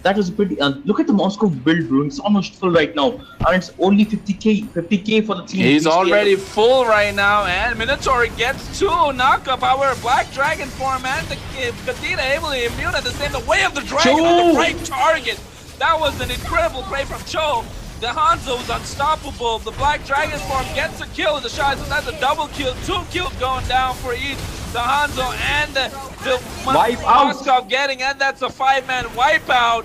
S6: That was pretty. Look at the Moscow build, bro. It's almost full right now, and it's only 50k for the team.
S8: He's already full right now, and Minotaur gets 2 knockup. However, Black Dragon form and the Katina able to immune at the same. The way of the dragon on the right target. That was an incredible play from Cho. The Hanzo is unstoppable. The Black Dragon form gets a kill with the shot, so that's a double kill. 2 kills going down for each. The Hanzo and the Moskov getting, and that's a 5-man wipeout.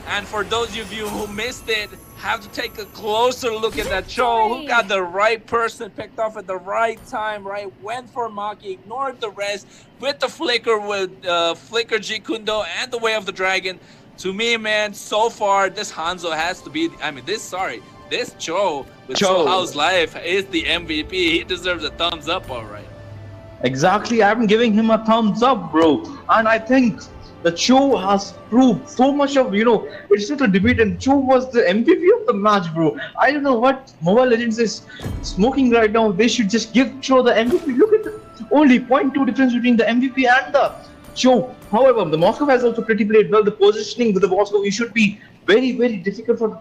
S8: And for those of you who missed it, have to take a closer look at that Cho, who got the right person picked off at the right time, right? Went for Maki, ignored the rest with the flicker with Flicker G Kundo and the Way of the Dragon. To me, man, so far this Hanzo has to be. This Cho with Cho House Life is the MVP. He deserves a thumbs up, all right.
S6: Exactly, I'm giving him a thumbs up, bro. And I think the Cho has proved so much of, it's not a debate, and Cho was the MVP of the match, bro. I don't know what Mobile Legends is smoking right now. They should just give Cho the MVP. Look at the only 0.2 difference between the MVP and the Cho. However, the Moscow has also pretty played well. The positioning with the Moscow, you should be very, very difficult for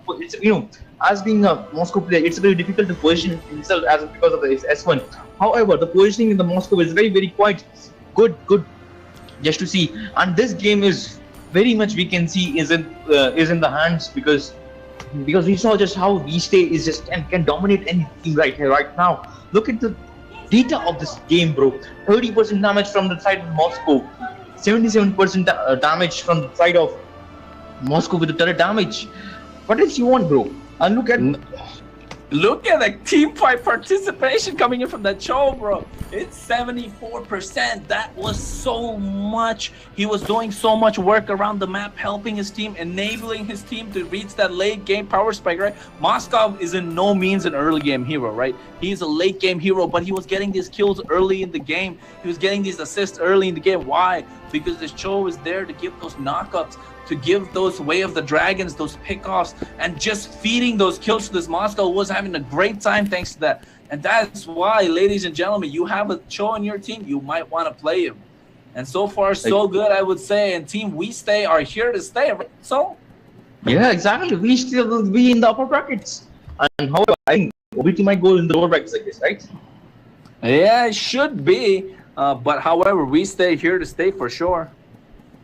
S6: as being a Moscow player, it's very difficult to position himself as because of the S1. However, the positioning in the Moscow is very, very quite good just to see. And this game is very much, we can see, is in the hands because we saw just how V-Stay is just can dominate any team right here, right now. Look at the data of this game, bro. 30% damage from the side of Moscow, 77% damage from the side of Moscow with the turret damage. What else you want, bro? And
S8: look at the team fight participation coming in from that Cho, bro. It's 74%. That was so much. He was doing so much work around the map, helping his team, enabling his team to reach that late game power spike, right? Moskov is in no means an early game hero, right? He's a late game hero, but he was getting these kills early in the game. He was getting these assists early in the game. Why? Because this Cho was there to give those knockups, to give those Way of the Dragons, those pickoffs, and just feeding those kills to this Moscow was having a great time thanks to that. And that's why, ladies and gentlemen, you have a Cho on your team, you might want to play him. And so far, so good, I would say. And Team We Stay are here to stay, right? So?
S6: Yeah, exactly. We still will be in the upper brackets. And however, I think OBT might go in the lower brackets, I guess, right?
S8: Yeah, it should be. But however, We Stay here to stay for sure.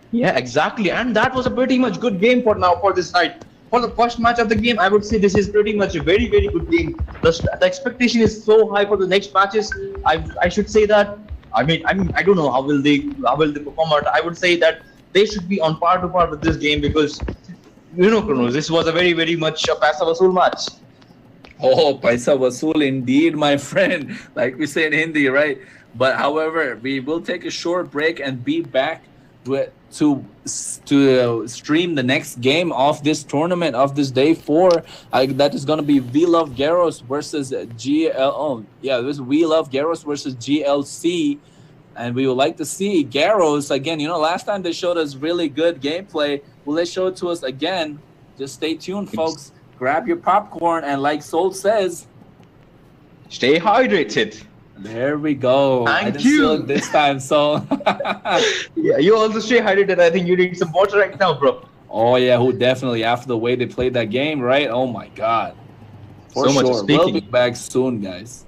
S6: Yeah, exactly. And that was a pretty much good game for this night. For the first match of the game, I would say this is pretty much a very, very good game. The expectation is so high for the next matches. I should say that. I mean, I don't know how will they perform out. I would say that they should be on par to par with this game because, Kronos, this was a very, very much a Paisa Vasool match.
S8: Oh, Paisa Vasool indeed, my friend. Like we say in Hindi, right? But however, we will take a short break and be back
S7: to stream the next game of this tournament of this day 4. That is going to be We Love Garros versus GL. Oh, yeah, this is We Love Garros versus GLC. And we would like to see Garros again. You know, last time they showed us really good gameplay. Will they show it to us again? Just stay tuned, folks. Grab your popcorn, and like Soul says,
S6: Stay hydrated.
S7: there we go.
S6: Thank
S7: I didn't
S6: you.
S7: steal it this time, so.
S6: Yeah, you also stay hydrated. I think you need some water right now, bro.
S7: Oh yeah, who definitely after the way they played that game, right? Oh my god. For
S6: So much
S7: sure.
S6: of
S7: We'll
S6: speaking.
S7: be back soon, guys.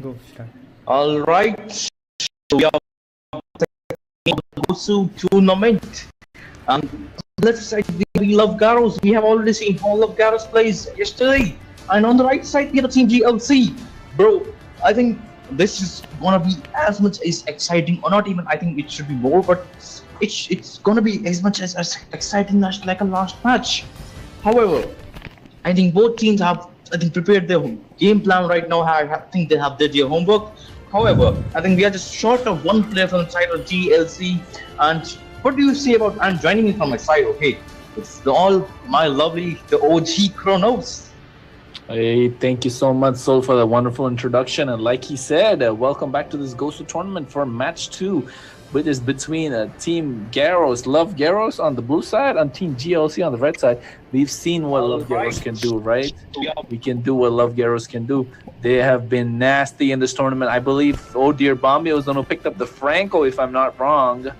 S1: Go start.
S6: All right. So we are Gosu Tournament. And left side we love Garros. We have already seen how Love Garros plays yesterday. And on the right side we have Team GLC. Bro, I think this is gonna be as much as exciting, or not even. I think it should be more, but it's gonna be as much as exciting as like a last match. However, I think both teams have prepared their game plan right now. I think they have did their homework. However, I think we are just short of one player from the side of GLC. And what do you say about? And joining me from my side, okay, it's all my lovely the OG Kronos.
S7: Hey, thank you so much, Sol, for the wonderful introduction. And like he said, welcome back to this Gosu Tournament for match 2, which is between Team Garros, Love Garros on the blue side, and Team GLC on the red side. We've seen what Love Garros can do, right? We can do what Love Garros can do. They have been nasty in this tournament. I believe, oh dear, Bombay was the one who picked up the Franco, if I'm not wrong.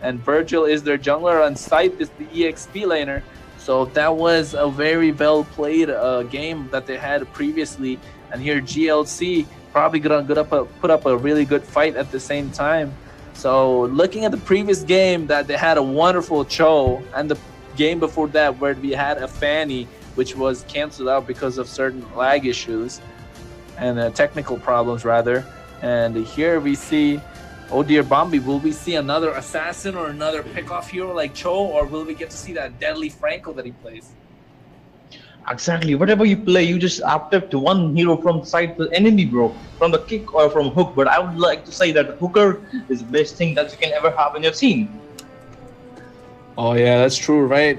S7: And Virgil is their jungler, and Scythe is the EXP laner. So that was a very well played game that they had previously. And here GLC probably gonna put up a really good fight at the same time. So looking at the previous game that they had a wonderful show, and the game before that where we had a Fanny, which was canceled out because of certain lag issues and technical problems rather. And here we see, oh dear, Bombi, will we see another assassin or another pickoff hero like Cho, or will we get to see that deadly Franco that he plays?
S6: Exactly. Whatever you play, you just up to one hero from side the enemy, bro. From the kick or from hook. But I would like to say that hooker is the best thing that you can ever have in your team.
S7: Oh yeah, that's true, right?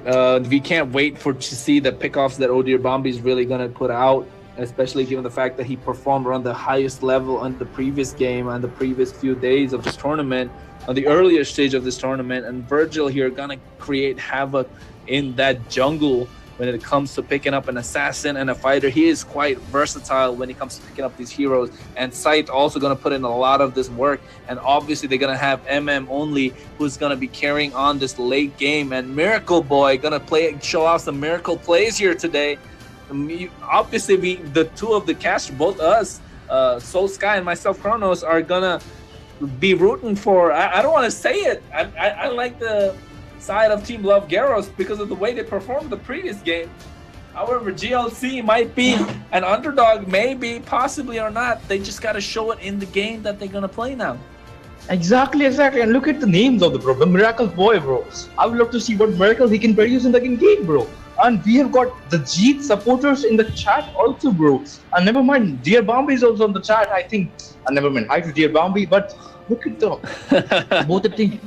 S7: We can't wait to see the pickoffs that Odir Bombi is really gonna put out, especially given the fact that he performed around the highest level on the previous game and the previous few days of this tournament, on the earlier stage of this tournament. And Virgil here gonna create havoc in that jungle when it comes to picking up an assassin and a fighter. He is quite versatile when it comes to picking up these heroes. And Scythe also going to put in a lot of this work. And obviously they're going to have only, who's going to be carrying on this late game. And Miracle Boy going to show off some miracle plays here today. Obviously, the two of the cast, both us, Soul Sky and myself, Kronos, are going to be rooting for, I don't want to say it. I like the side of Team Love Garros because of the way they performed the previous game. However, GLC might be an underdog, maybe, possibly or not. They just got to show it in the game that they're going to play now.
S6: Exactly. And look at the names of the bro. The Miracle Boy, bro. I would love to see what miracles he can produce in the game, bro. And we have got the Jeet supporters in the chat also, bro. And never mind, Dear Bombi is also on the chat, I think. And never mind, hi to Dear Bombi, but look at both the teams.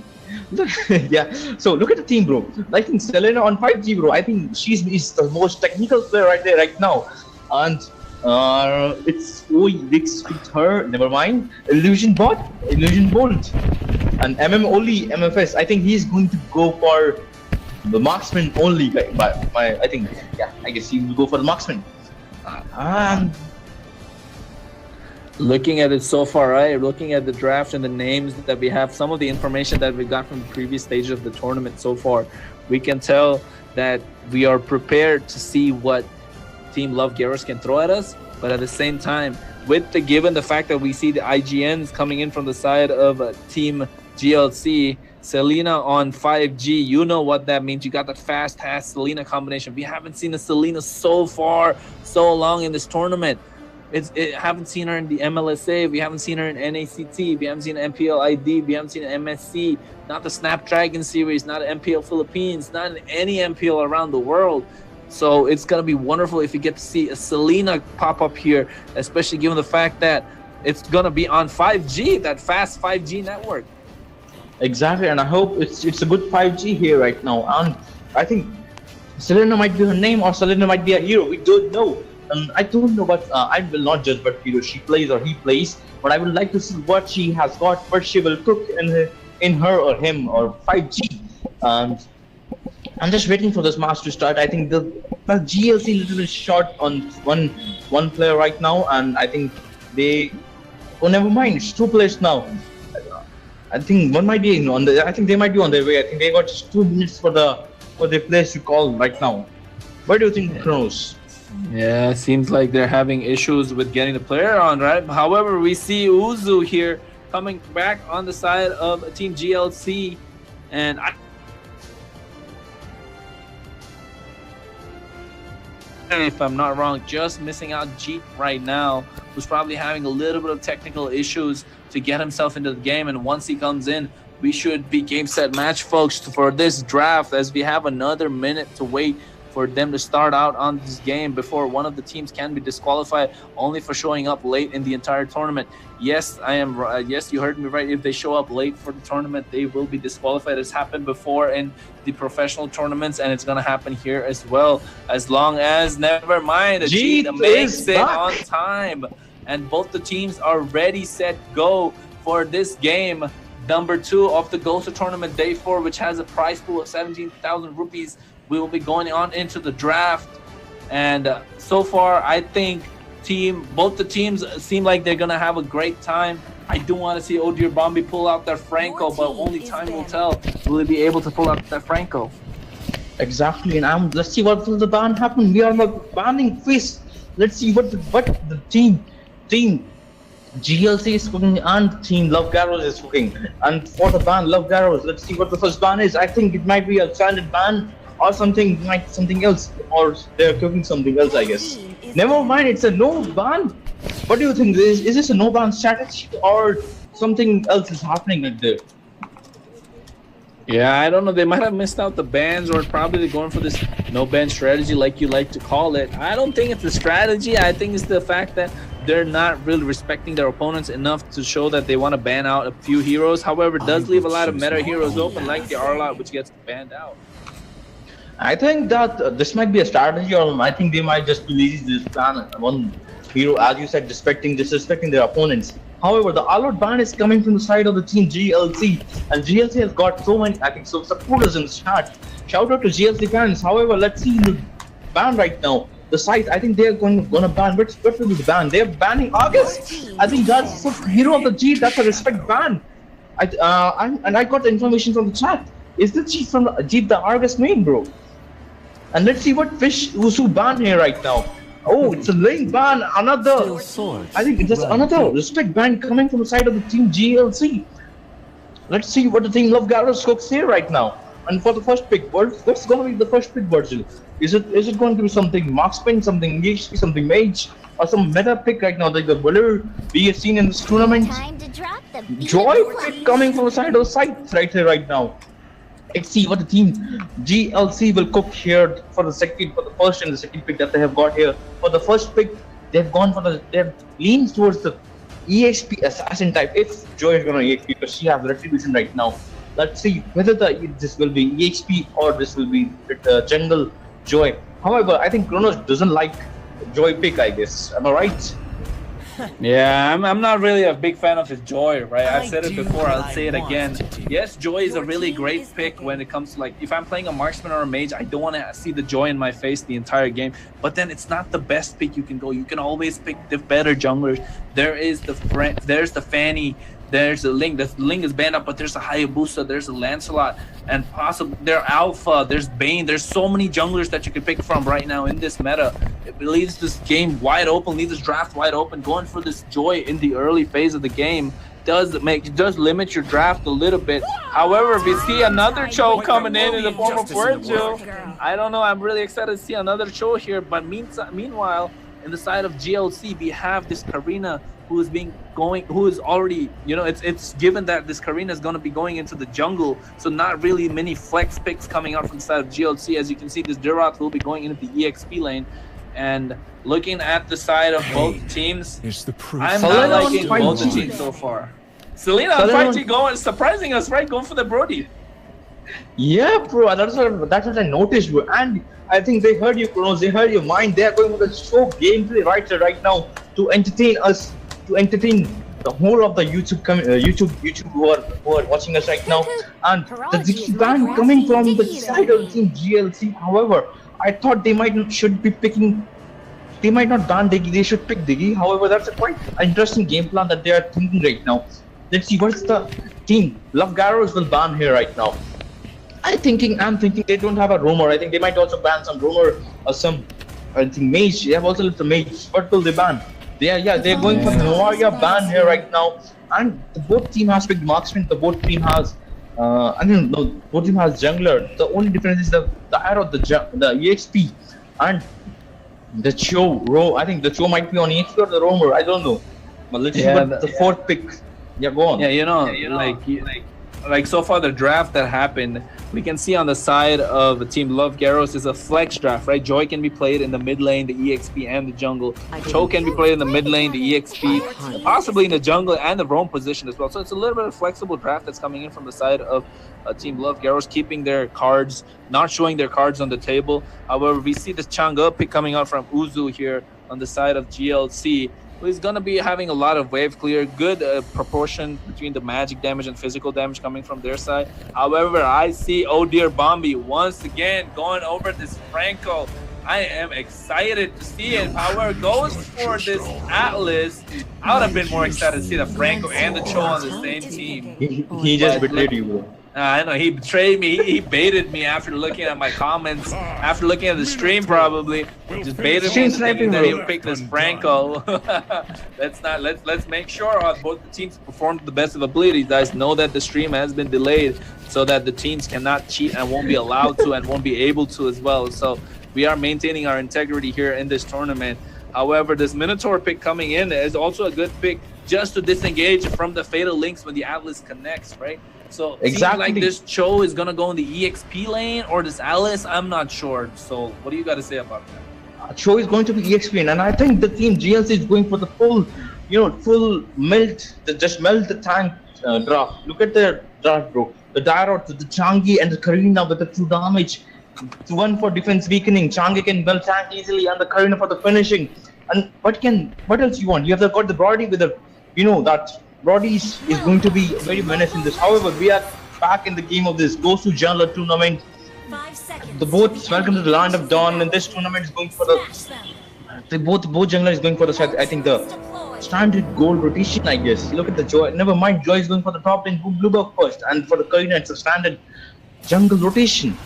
S6: Yeah, so look at the team, bro. I think Selena on 5G, bro. I think is the most technical player right there, right now. And it's with her. Never mind. Illusion Bolt, and only MFS. I think he's going to go for the marksman only. I think, yeah, I guess he will go for the marksman.
S7: Looking at it so far, right? Looking at the draft and the names that we have, some of the information that we got from the previous stages of the tournament so far, we can tell that we are prepared to see what Team Love Garros can throw at us. But at the same time, given the fact that we see the IGNs coming in from the side of Team GLC, Selena on 5G, you know what that means. You got that fast Selena combination. We haven't seen a Selena so long in this tournament. Haven't seen her in the MLSA, we haven't seen her in NACT, we haven't seen MPL ID, we haven't seen MSC, not the Snapdragon series, not MPL Philippines, not in any MPL around the world. So it's going to be wonderful if you get to see a Selena pop up here, especially given the fact that it's going to be on 5G, that fast 5G network.
S6: Exactly, and I hope it's a good 5G here right now. And I think Selena might be her name, or Selena might be a hero, we don't know. I don't know, but I will not judge what hero she plays or he plays. But I would like to see what she has got, what she will cook in her or him or 5G. And I'm just waiting for this match to start. I think the GLC a little bit short on one player right now, and I think they. Oh, never mind. It's two players now. I think one might be on the. I think they might be on their way. I think they got just 2 minutes for the players to call right now. What do you think, Kronos?
S7: Yeah, seems like they're having issues with getting the player on, right? However, we see Uzu here coming back on the side of Team GLC, and if I'm not wrong, just missing out Jeep right now, who's probably having a little bit of technical issues to get himself into the game. And once he comes in, we should be game, set, match, folks, for this draft, as we have another minute to wait for them to start out on this game before one of the teams can be disqualified only for showing up late in the entire tournament. Yes, I am. Yes, you heard me right. If they show up late for the tournament, they will be disqualified. It's happened before in the professional tournaments, and it's gonna happen here as well. As long as, never mind, the Jeep makes it on time, and both the teams are ready, set, go for this game. Number 2 of the Gosu Tournament Day 4, which has a prize pool of 17,000 rupees. We will be going on into the draft, and so far, I think both the teams seem like they're gonna have a great time. I do want to see Odir Bombi pull out that Franco, but only time will tell. Will he be able to pull out that Franco?
S6: Exactly, and let's see what will the ban happen. We are like banning fish. Let's see what the team GLC is cooking and Team Love Garros is cooking. And for the ban Love Garros, let's see what the first ban is. I think it might be a standard ban or something else, or they're cooking something else, I guess. Never mind, it's a no ban. What do you think? Is this a no ban strategy or something else is happening right there?
S7: Yeah, I don't know. They might have missed out the bans, or probably they're going for this no ban strategy, like you like to call it. I don't think it's a strategy. I think it's the fact that they're not really respecting their opponents enough to show that they want to ban out a few heroes. However, it does leave a lot of meta heroes open, like the Arlot, which gets banned out.
S6: I think that this might be a strategy, or I think they might just release this ban one hero, as you said, disrespecting their opponents. However, the all-out ban is coming from the side of the team GLC, and GLC has got so many, I think, so supporters in the chat. Shout out to GLC fans. However, let's see the ban right now. The site, I think they're gonna ban. What will be the ban? They're banning August. I think that's the hero of the G. That's a respect ban. I got the information from the chat. Is the G from Jeep the August name, bro? And let's see what fish Usu ban here right now. Oh, it's a lane ban, another. I think it's just another respect ban coming from the side of the team GLC. Let's see what the team Love Garros cooks here right now. And for the first pick, what's going to be the first pick, Virgil? Is it going to be something Marksman, something EHP, something Mage, or some meta pick right now, like the whatever we have seen in this tournament?
S9: Time to drop the
S6: Joy pick coming from the side of the site right here right now. Let's see what the team GLC will cook here for the first and the second pick that they have got here. For the first pick, they've leaned towards the EHP assassin type. If Joy is gonna EHP, because she has retribution right now. Let's see whether this will be EHP or this will be jungle Joy. However, I think Kronos doesn't like Joy pick, I guess. Am I right?
S7: Yeah, I'm not really a big fan of his Joy, right? I've said it before, I'll say it again. Yes, Joy is a really great pick when it comes to, like, if I'm playing a marksman or a mage, I don't want to see the Joy in my face the entire game. But then it's not the best pick you can go. You can always pick the better junglers. There's the Fanny, there's the Ling. The Ling is banned up, but there's a Hayabusa, there's a Lancelot, and possibly there's Alpha, there's Bane. There's so many junglers that you can pick from right now in this meta. It leaves this game wide open, leaves this draft wide open. Going for this Joy in the early phase of the game does limit your draft a little bit. However, we see another Cho coming in the form of Virgil. I don't know, I'm really excited to see another Cho here, but meanwhile, in the side of GLC, we have this Garena who is already, it's given that this Garena is going to be going into the jungle, so not really many flex picks coming out from the side of GLC. As you can see, this Durat will be going into the EXP lane. And looking at the side of both teams, I'm not liking both the teams so far. Selena on 5G going, surprising us, right? Going for the Brody.
S6: Yeah, bro, that's what I noticed, bro. And I think they heard you, Kronos. They heard your mind. They are going for the show gameplay right now to entertain us, to entertain the whole of the YouTube who are watching us right now. And the ban coming from the side of the team GLC. However, I thought they might not ban Diggy, they should pick Diggy. However, that's a quite interesting game plan that they are thinking right now. Let's see what's the team. Love Garros will ban here right now. I'm thinking they don't have a roamer. I think they might also ban some roamer or some I think Mage. They have also left the Mage. What will they ban? They're going for the Novaria ban here right now. And the both team has picked marksman. The both team has both team has jungler. The only difference is the arrow, the EXP, and the Cho. I think the Cho might be on EXP or the Roamer. I don't know. But let's see what the fourth pick. Yeah, go on.
S7: Yeah, like so far the draft that happened, we can see on the side of Team Love Garros is a flex draft, right? Joy can be played in the mid lane, the EXP, and the jungle. Cho can be played in the mid lane, the EXP, possibly in the jungle and the roam position as well. So it's a little bit of a flexible draft that's coming in from the side of Team Love Garros, keeping their cards, not showing their cards on the table. However, we see this Chang'e pick coming out from Uzu here on the side of GLC. He's going to be having a lot of wave clear, good proportion between the magic damage and physical damage coming from their side. However, I see Oh Dear Bombi once again going over this Franco. I am excited to see it. However, goes for this Atlas. I would have been more excited to see the Franco and the Cho on the same team.
S6: He just betrayed you, bro.
S7: I know, he betrayed me. He baited me after looking at my comments, after looking at the stream probably. Just baited me thinking that he would pick this Franco. Let's make sure both the teams perform to the best of ability. Guys, know that the stream has been delayed so that the teams cannot cheat and won't be allowed to and won't be able to as well. So we are maintaining our integrity here in this tournament. However, this Minotaur pick coming in is also a good pick just to disengage from the fatal links when the Atlas connects, right? So exactly. Seems like this Cho is gonna go in the EXP lane or this Alice, I'm not sure. So what do you got to say about that?
S6: Cho is going to be EXP lane, and I think the team GLC is going for the full melt, just melt the tank draft. Look at their draft, bro. The Dyrot, the Changi, and the Garena with the 2 damage. 1 for defense weakening. Changi can melt tank easily, and the Garena for the finishing. And what else you want? You have got the Brody with the, that Brody is going to be very menacing this. However, we are back in the game of this Gosu Tournament. The both welcome to the land of dawn, and this tournament is going for both jungler is going for the, I think, the standard gold rotation, I guess. Look at the Joy. Never mind, Joy is going for the top lane, Bluebuck first, and for the Garena it's a standard jungle rotation.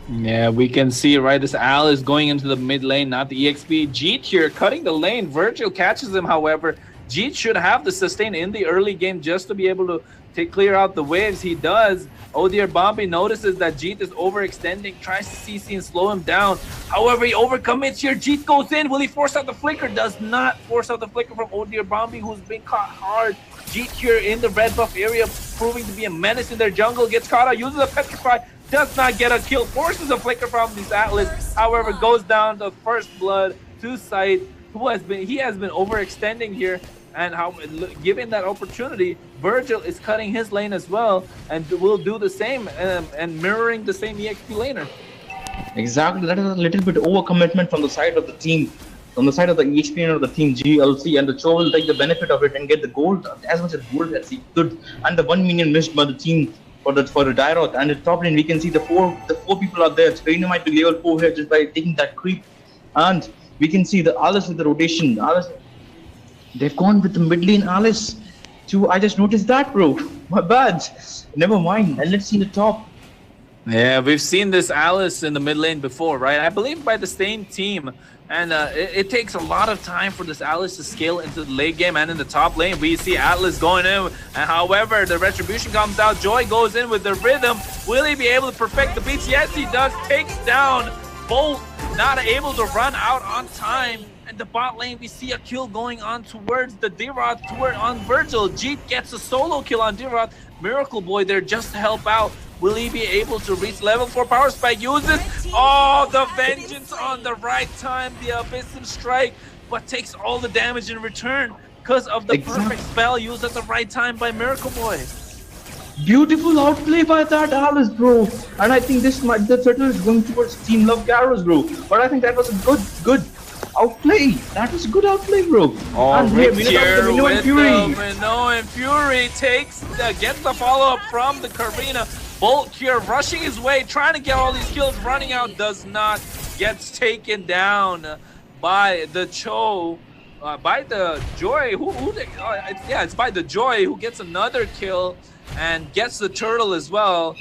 S7: Yeah, we can see, right, this Al is going into the mid lane, not the EXP. Jeet here cutting the lane. Virgil catches him, however. Jeet should have the sustain in the early game just to be able to clear out the waves. He does. Oh Dear Bombi notices that Jeet is overextending, tries to CC and slow him down. However, he overcommits here. Jeet goes in. Will he force out the flicker? Does not force out the flicker from Oh Dear Bombi, who's been caught hard. Jeet here in the red buff area, proving to be a menace in their jungle. Gets caught out, uses a petrify, does not get a kill, forces a flicker from this Atlas. However, goes down to first blood to Sight, he has been overextending here. And given that opportunity, Virgil is cutting his lane as well, and will do the same and mirroring the same EXP laner.
S6: Exactly, that is a little bit overcommitment from the side of the team, from the side of the EXP or the team GLC, and the Cho will take the benefit of it and get the gold, as much as gold as he could. And the 1 minion missed by the team for the Dyrot. And the top lane, we can see the four people are there. Garena might be level 4 here just by taking that creep, and we can see the Alice with the rotation. Alice. They've gone with the mid lane Alice too. I just noticed that, bro. My bad. Never mind. And let's see the top.
S7: Yeah, we've seen this Alice in the mid lane before, right? I believe by the same team. And it takes a lot of time for this Alice to scale into the late game, and in the top lane, we see Atlas going in. And however, the retribution comes out. Joy goes in with the rhythm. Will he be able to perfect the beats? Yes, he does. Takes down Bolt. Not able to run out on time. And the bot lane, we see a kill going on towards the D-Rod, on Virgil. Jeet gets a solo kill on D-Rod. Miracle Boy there just to help out. Will he be able to reach level 4 power spike? Uses, oh, the vengeance on the right time, the Abyssal strike, but takes all the damage in return because of the perfect spell used at the right time by Miracle Boy.
S6: Beautiful outplay by that Alice, bro. And I think the turtle is going towards Team Love Garros, bro. But I think that was a good outplay. That was a good outplay, bro.
S7: Oh,
S6: and
S7: here with
S6: the
S7: Fury gets the follow-up from the Garena. Bolt here rushing his way, trying to get all these kills, running out, does not, gets taken down by the Cho, by the Joy, it's by the Joy who gets another kill and gets the turtle as well.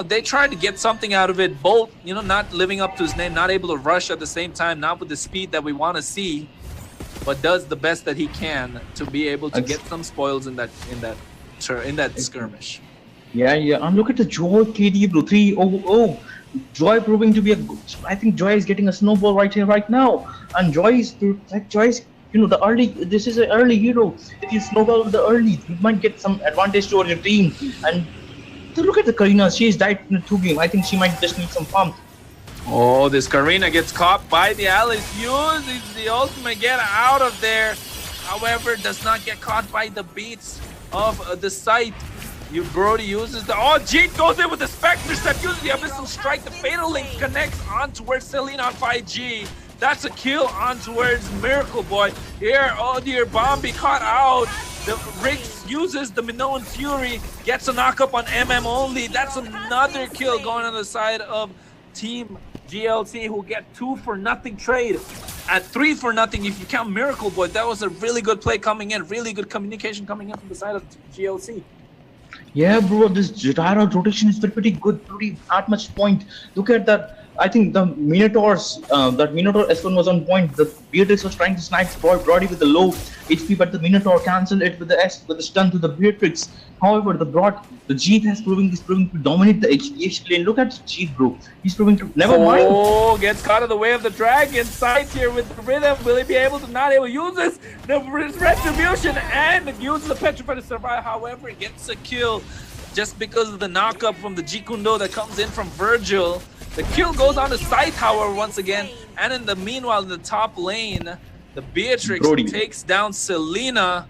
S8: they tried to get something out of it. Bolt, not living up to his name, not able to rush at the same time, not with the speed that we want to see, but does the best that he can to be able to get some spoils in that skirmish.
S6: Yeah. And look at the Joy KD, bro. 3-0-0. Joy proving to be I think Joy is getting a snowball right here, right now. And Joy is the early. This is an early hero. If you snowball with the early, you might get some advantage towards your team. And look at the Garena. She's died in the 2 game. I think she might just need some pump.
S8: Oh, this Garena gets caught by the Alice. Uses the ultimate get out of there. However, does not get caught by the beats of the site. Brody uses the... Oh, Jeet goes in with the Spectre Step, uses the Abyssal Strike. The Fatal Link connects on towards Selena on 5G. That's a kill on towards Miracle Boy. Here, oh dear, Bombi caught out. The Riggs uses the Minoan Fury, gets a knockup on MM only. That's another kill going on the side of Team GLC, who get 2-for-0 trade. At 3-for-0 if you count Miracle Boy. That was a really good play coming in, really good communication coming in from the side of GLC.
S6: Yeah, bro, this gyro rotation is pretty good, pretty at much point. Look at that. I think the Minotaur's, that Minotaur S1 was on point. The Beatrix was trying to snipe Brody with the low HP, but the Minotaur cancelled it with the stun to the Beatrix. However, the Jeet is proving to dominate the HP lane. Look at Jeet, bro. He's proving to never mind.
S8: Oh, gets caught in the way of the dragon. Side here with the rhythm. Will he be able to use this? The retribution and uses the Petrify to survive. However, he gets a kill just because of the knockup from the Jikundo that comes in from Virgil. The kill goes on to Scythe, however, once again. And in the meanwhile, in the top lane, the Beatrix takes down Selena.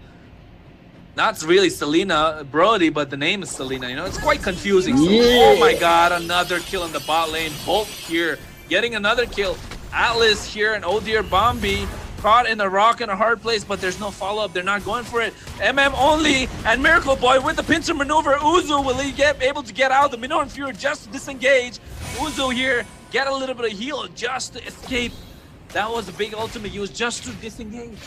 S8: Not really Selena Brody, but the name is Selena. It's quite confusing. So, oh my God, another kill in the bot lane. Bolt here, getting another kill. Atlas here and oh dear, Bombi caught in a rock in a hard place, but there's no follow-up. They're not going for it. MM only, and Miracle Boy with the pincer maneuver. Uzu, will he able to get out? The Minoan Fury just to disengage. Uzu here, get a little bit of heal just to escape. That was a big ultimate use just to disengage.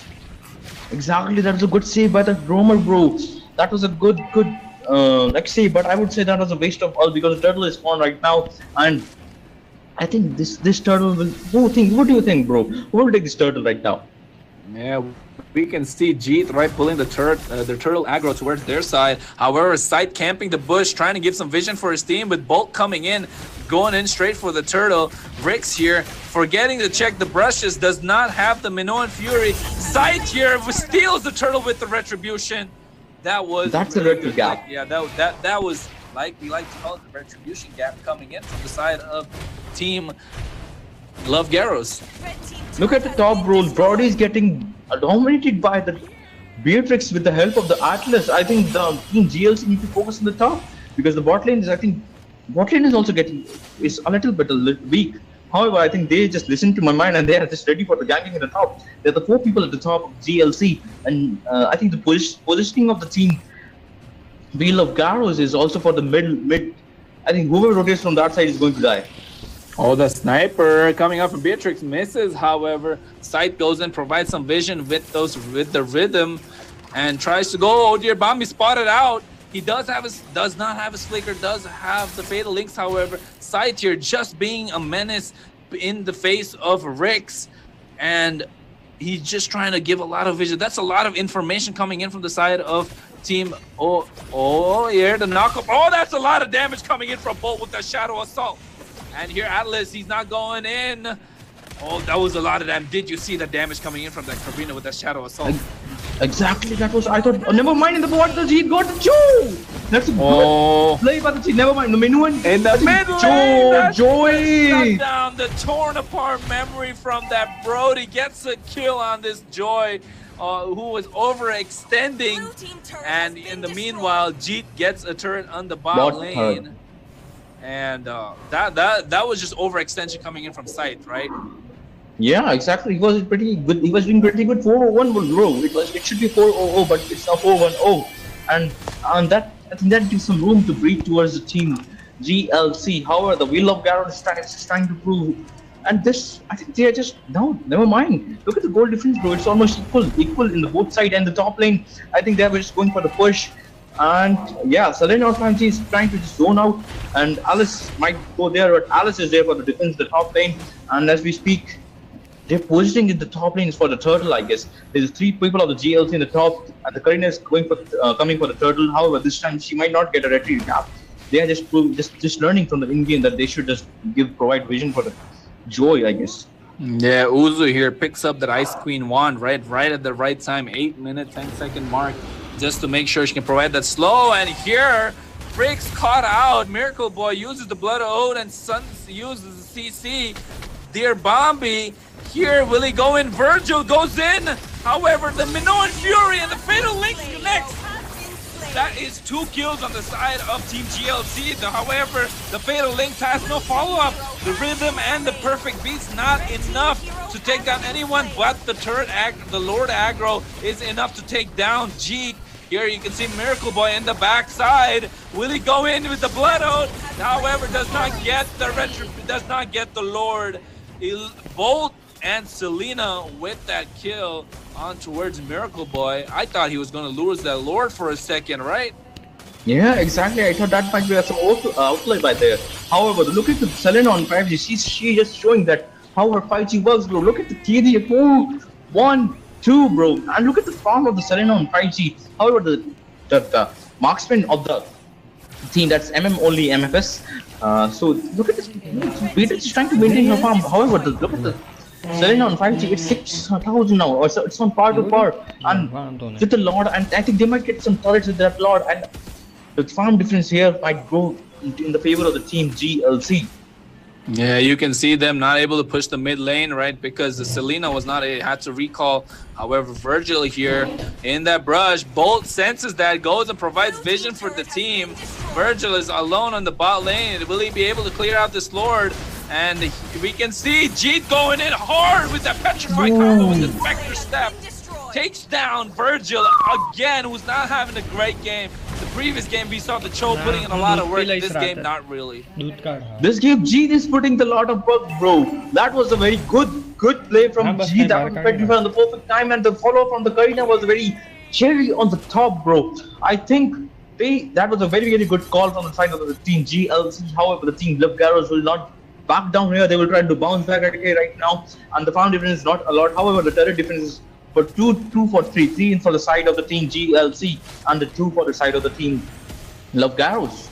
S6: Exactly, that was a good save by the roamer, bro. That was a good save, but I would say that was a waste of all because the turtle is spawned right now, and I think this turtle will. What do you think, bro? Who will take this turtle right now?
S8: Yeah, we can see Jeet pulling the turtle aggro towards their side. However, Sight camping the bush, trying to give some vision for his team with Bolt coming in, going in straight for the turtle. Rix here, forgetting to check the brushes, does not have the Minoan Fury. Sight here steals the turtle with the retribution. That's
S6: a retro gap.
S8: Yeah, that was like we like to call it the retribution gap coming in from the side of Team Love Garros.
S6: Look at the top roll. Brody is getting dominated by the Beatrix with the help of the Atlas. I think the Team GLC need to focus on the top because the bot lane is, bot lane is also is a little bit weak. However, I think they just listened to my mind and they are just ready for the ganking at the top. There are the 4 people at the top of GLC, and I think the positioning of the team Wheel of Garros is also for the mid. I think whoever rotates from that side is going to die.
S8: Oh, the sniper coming up from Beatrix misses. However, Sight goes in, provides some vision with the rhythm, and tries to go. Oh dear, Bombi spotted out. He does not have his flicker, does have the fatal links. However, Sight here just being a menace in the face of Rix, and he's just trying to give a lot of vision. That's a lot of information coming in from the side of Team. Oh, here the knockup. Oh, that's a lot of damage coming in from Bolt with that Shadow Assault. And here Atlas, he's not going in. Oh, that was a lot of damage. Did you see the damage coming in from that Garena with that Shadow Assault?
S6: Exactly, that was, I thought, never mind, in the bot, the Jeet got the Joe! That's a good play by the Jeet, never mind, the Minuan.
S8: In the mid lane,
S6: Joy!
S8: Shut down the torn apart memory from that Brody, gets a kill on this Joy, who was overextending. And in the meanwhile, Jeet gets a turret on the bot lane. And that was just overextension coming in from Sight, right?
S6: Yeah, exactly. He was pretty good. He was doing pretty good. 401 will grow. It should be 400, but it's now 410. And that, I think that gives some room to breathe towards the Team GLC. However, the Wheel of Garros is trying to prove. And this, I think they are just no. Never mind. Look at the goal difference, bro. It's almost equal in the both side and the top lane. I think they were just going for the push. And yeah, Selena Fancy is trying to just zone out, and Alice might go there, but Alice is there for the defense, the top lane. And as we speak, they're positioning in the top lanes for the turtle, I guess. There's 3 people of the GLC in the top, and the Garena is going for coming for the turtle. However, this time she might not get a retreat gap. They are just learning from the in-game that they should just provide vision for the Joy, I guess.
S8: Yeah, Uzu here picks up that Ice Queen wand right at the right time, 8-minute 10-second mark, just to make sure she can provide that slow. And here, Frick's caught out. Miracle Boy uses the Blood Ode, and Suns uses the CC. Dear Bombi, here will he go in? Virgil goes in. However, the Minoan Fury and the Fatal Link connects. That is 2 kills on the side of Team GLC. However, the Fatal Link has no follow-up. The Rhythm and the Perfect Beats not enough to take down anyone, but the Lord Aggro is enough to take down Jeet. Here you can see Miracle Boy in the backside. Will he go in with the Blood Ode? However, does not get the Lord. Bolt and Selena with that kill on towards Miracle Boy. I thought he was going to lose that Lord for a second, right?
S6: Yeah, exactly. I thought that might be some outlier by there. However, look at the Selena on 5G. She's just showing that how her 5G works, bro. Look at the KD. Oh, 1, 2, bro. And look at the farm of the Selena on 5G. However, the marksman of the team, that's only MFS. So look at this. She's trying to maintain her farm. However, look at the Selena on 5G, it's 6,000 now, or so it's on par to par. And with the Lord, and I think they might get some turrets with that Lord, and the farm difference here might go in the favor of the team GLC.
S8: Yeah, you can see them not able to push the mid lane, right? Because the Selena was not had to recall. However, Virgil here in that brush, Bolt senses that, goes and provides vision for the team. Virgil is alone on the bot lane. Will he be able to clear out this Lord? And we can see Jeet going in hard with that Petrify combo with the Spectre Step. Takes down Virgil again, who's not having a great game. The previous game we saw the Cho putting in a lot of work. This game, not really.
S6: This game, Jeet is putting the lot of work, bro. That was a very good play from Jeet. That was Petrify on the perfect time, and the follow from the Garena was very cherry on the top, bro. I think that was a very good call from the side of the team GLC. However, the team Love Garros will not back down here. They will try to bounce back at AK right now, and the farm difference is not a lot. However, the turret difference is for 2 for 3 for the side of the team GLC, and the 2 for the side of the team Love Garros.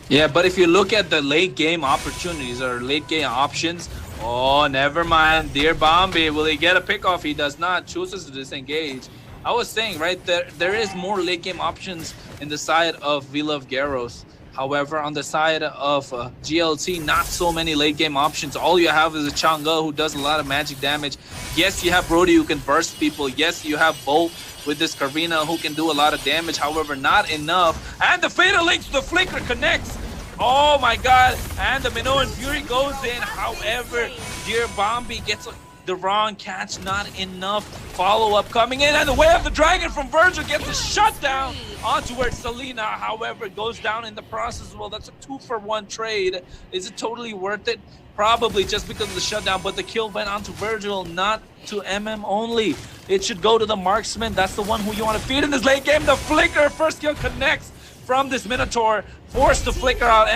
S8: Yeah, but if you look at the late game opportunities or late game options, oh, never mind. Dear Bombi, will he get a pick off? He does not. Chooses to disengage. I was saying, right, there is more late game options in the side of We Love Garros. However, on the side of GLC, not so many late game options. All you have is a Chang'e who does a lot of magic damage. Yes, you have Brody who can burst people. Yes, you have Bolt with this Garena who can do a lot of damage. However, not enough. And the Fatal Link to the Flicker connects. Oh my god. And the Minoan Fury goes in. However, Dear Bombi gets the wrong catch, not enough. Follow-up coming in, and the Way of the Dragon from Virgil gets a shutdown onto where Selena, however, goes down in the process. Well, that's a 2-for-1 trade. Is it totally worth it? Probably, just because of the shutdown, but the kill went on to Virgil, not to only. It should go to the marksman. That's the one who you want to feed in this late game. The Flicker, first kill connects from this Minotaur, forced to flicker out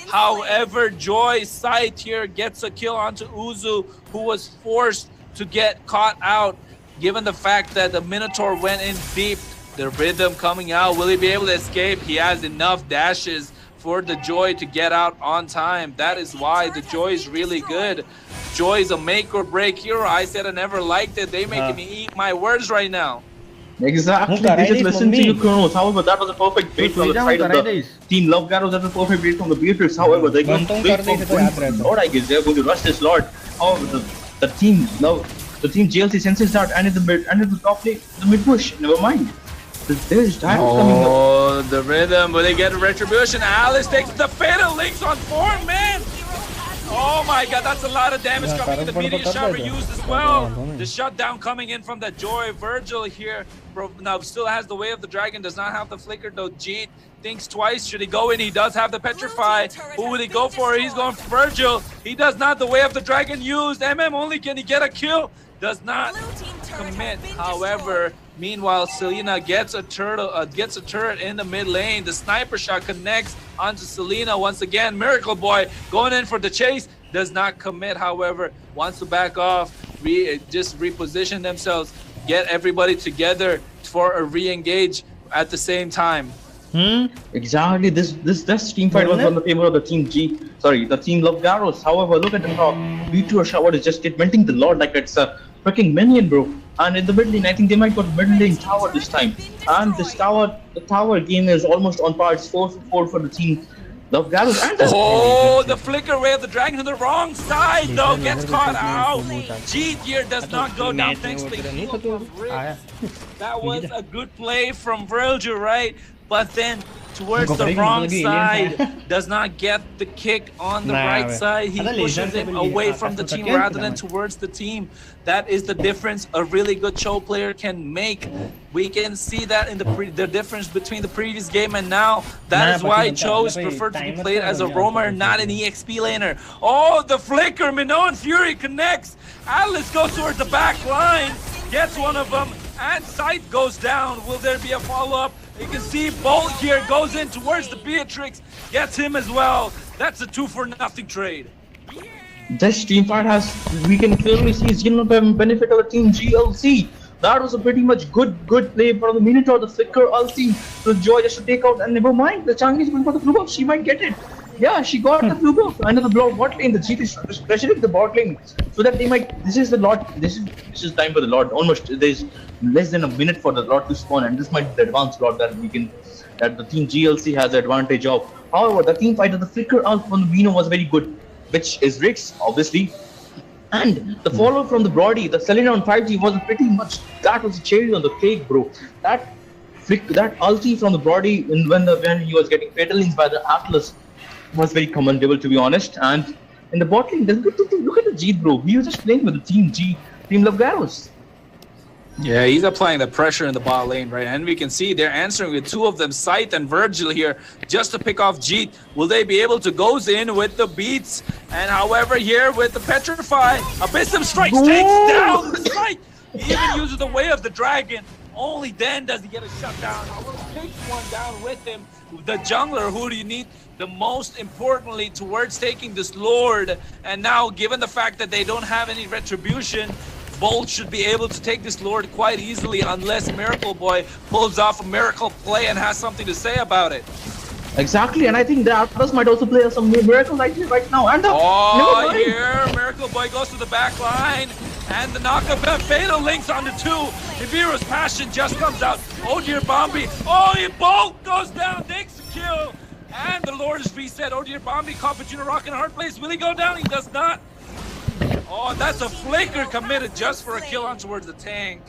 S8: However, Joy's Sight here gets a kill onto Uzu, who was forced to get caught out, given the fact that the Minotaur went in deep. The Rhythm coming out. Will he be able to escape? He has enough dashes for the Joy to get out on time. That is why the Joy is really good. Joy is a make or break hero. I said I never liked it. They making me eat my words right now.
S6: Exactly, they just listened to you, Kronos. However, that was a perfect bait from the side of the team Love Garros. That was a perfect bait from the Beatrix. However, they're going to wait for Lord, I guess. They're going to rush this Lord. However, the team GLC senses that, and in the top lane, the mid push. Never mind. There's time coming up.
S8: Oh, the Rhythm. Will they get a retribution? Alice takes the Fatal Links on 4 men. Oh my god, that's a lot of damage coming in. The meteor shower used as well. The shutdown coming in from the Joy. Virgil here now still has the Way of the Dragon, does not have the Flicker though. Jeet thinks twice. Should he go in? He does have the Petrify. Who would he go for? He's going for Virgil. He does not. The Way of the Dragon used. Only can he get a kill? Does not commit. However, Meanwhile, Selena gets a turret in the mid lane. The sniper shot connects onto Selena once again. Miracle Boy going in for the chase, does not commit. However, wants to back off, just reposition themselves, get everybody together for a re-engage at the same time.
S6: Exactly. This team fight was on the favor of the team the team Love Garros. However, look at the top. Meteor Shower is just inventing the Lord like it's a freaking minion, bro. And in the mid lane, I think they might go to mid lane tower this time. And this tower, the tower game is almost on par. It's 4-4 for the team Love Garros. And
S8: the flicker away of the dragon to the wrong side, though, gets caught out. Jeet here does not go down thanks to the heal of Rick. That was a good play from Virgil, right? But then towards the wrong side, does not get the kick on the right side. He pushes him away from the team rather than towards the team. That is the difference a really good Cho player can make. We can see that in the difference between the previous game and now. That is why Cho is preferred to be played as a roamer, not an EXP laner. Oh, the flicker, Minoan Fury connects. Atlas goes towards the back line, gets one of them, and Sight goes down. Will there be a follow-up? You can see Bolt here goes in towards the Beatrix, gets him as well. That's a 2-for-0 trade.
S6: This team fight we can clearly see is benefit of the team GLC. That was a pretty much good play for the Minotaur, the flicker ulti, the Joy just to take out, and never mind, the Changi is going for the blue buff, she might get it. Yeah, she got the blue buff under the bot lane. The GT is pressuring the bot lane so that they might. This is the Lord. This is time for the Lord. Almost there's less than a minute for the Lord to spawn, and this might be the advanced Lord that the team GLC has the advantage of. However, the team fight of the flicker out from the Vino was very good, which is Rick's obviously, and the follow from the Brody, the Selena on 5G was pretty much that was a cherry on the cake, bro. That ulti from the Brody when he was getting fatalings by the Atlas was very commendable, to be honest. And in the bot lane, look at the Jeet, bro. He was just playing with the team Love Garros.
S8: Yeah, he's applying the pressure in the bot lane, right? And we can see they're answering with two of them, Scythe and Virgil here, just to pick off Jeet. Will they be able to go in with the beats? And however, here with the Petrify, Abyssum Strikes takes down the Scythe. He even uses the Way of the Dragon. Only then does he get a shutdown. Takes one down with him. The jungler, who do you need the most importantly towards taking this Lord? And now, given the fact that they don't have any retribution, Bolt should be able to take this Lord quite easily unless Miracle Boy pulls off a miracle play and has something to say about it.
S6: Exactly, and I think the Atlas might also play some miracle right now. And
S8: here Miracle Boy goes to the back line, and the knockup and fatal links onto two. Nibiru's passion just comes out. Oh dear, Bombi. Oh, he Bolt goes down, takes the kill, and the Lord is reset. Oh dear, Bombi caught between a rock and a hard place. Will he go down? He does not. Oh, that's a flicker committed just for a kill on towards the tank.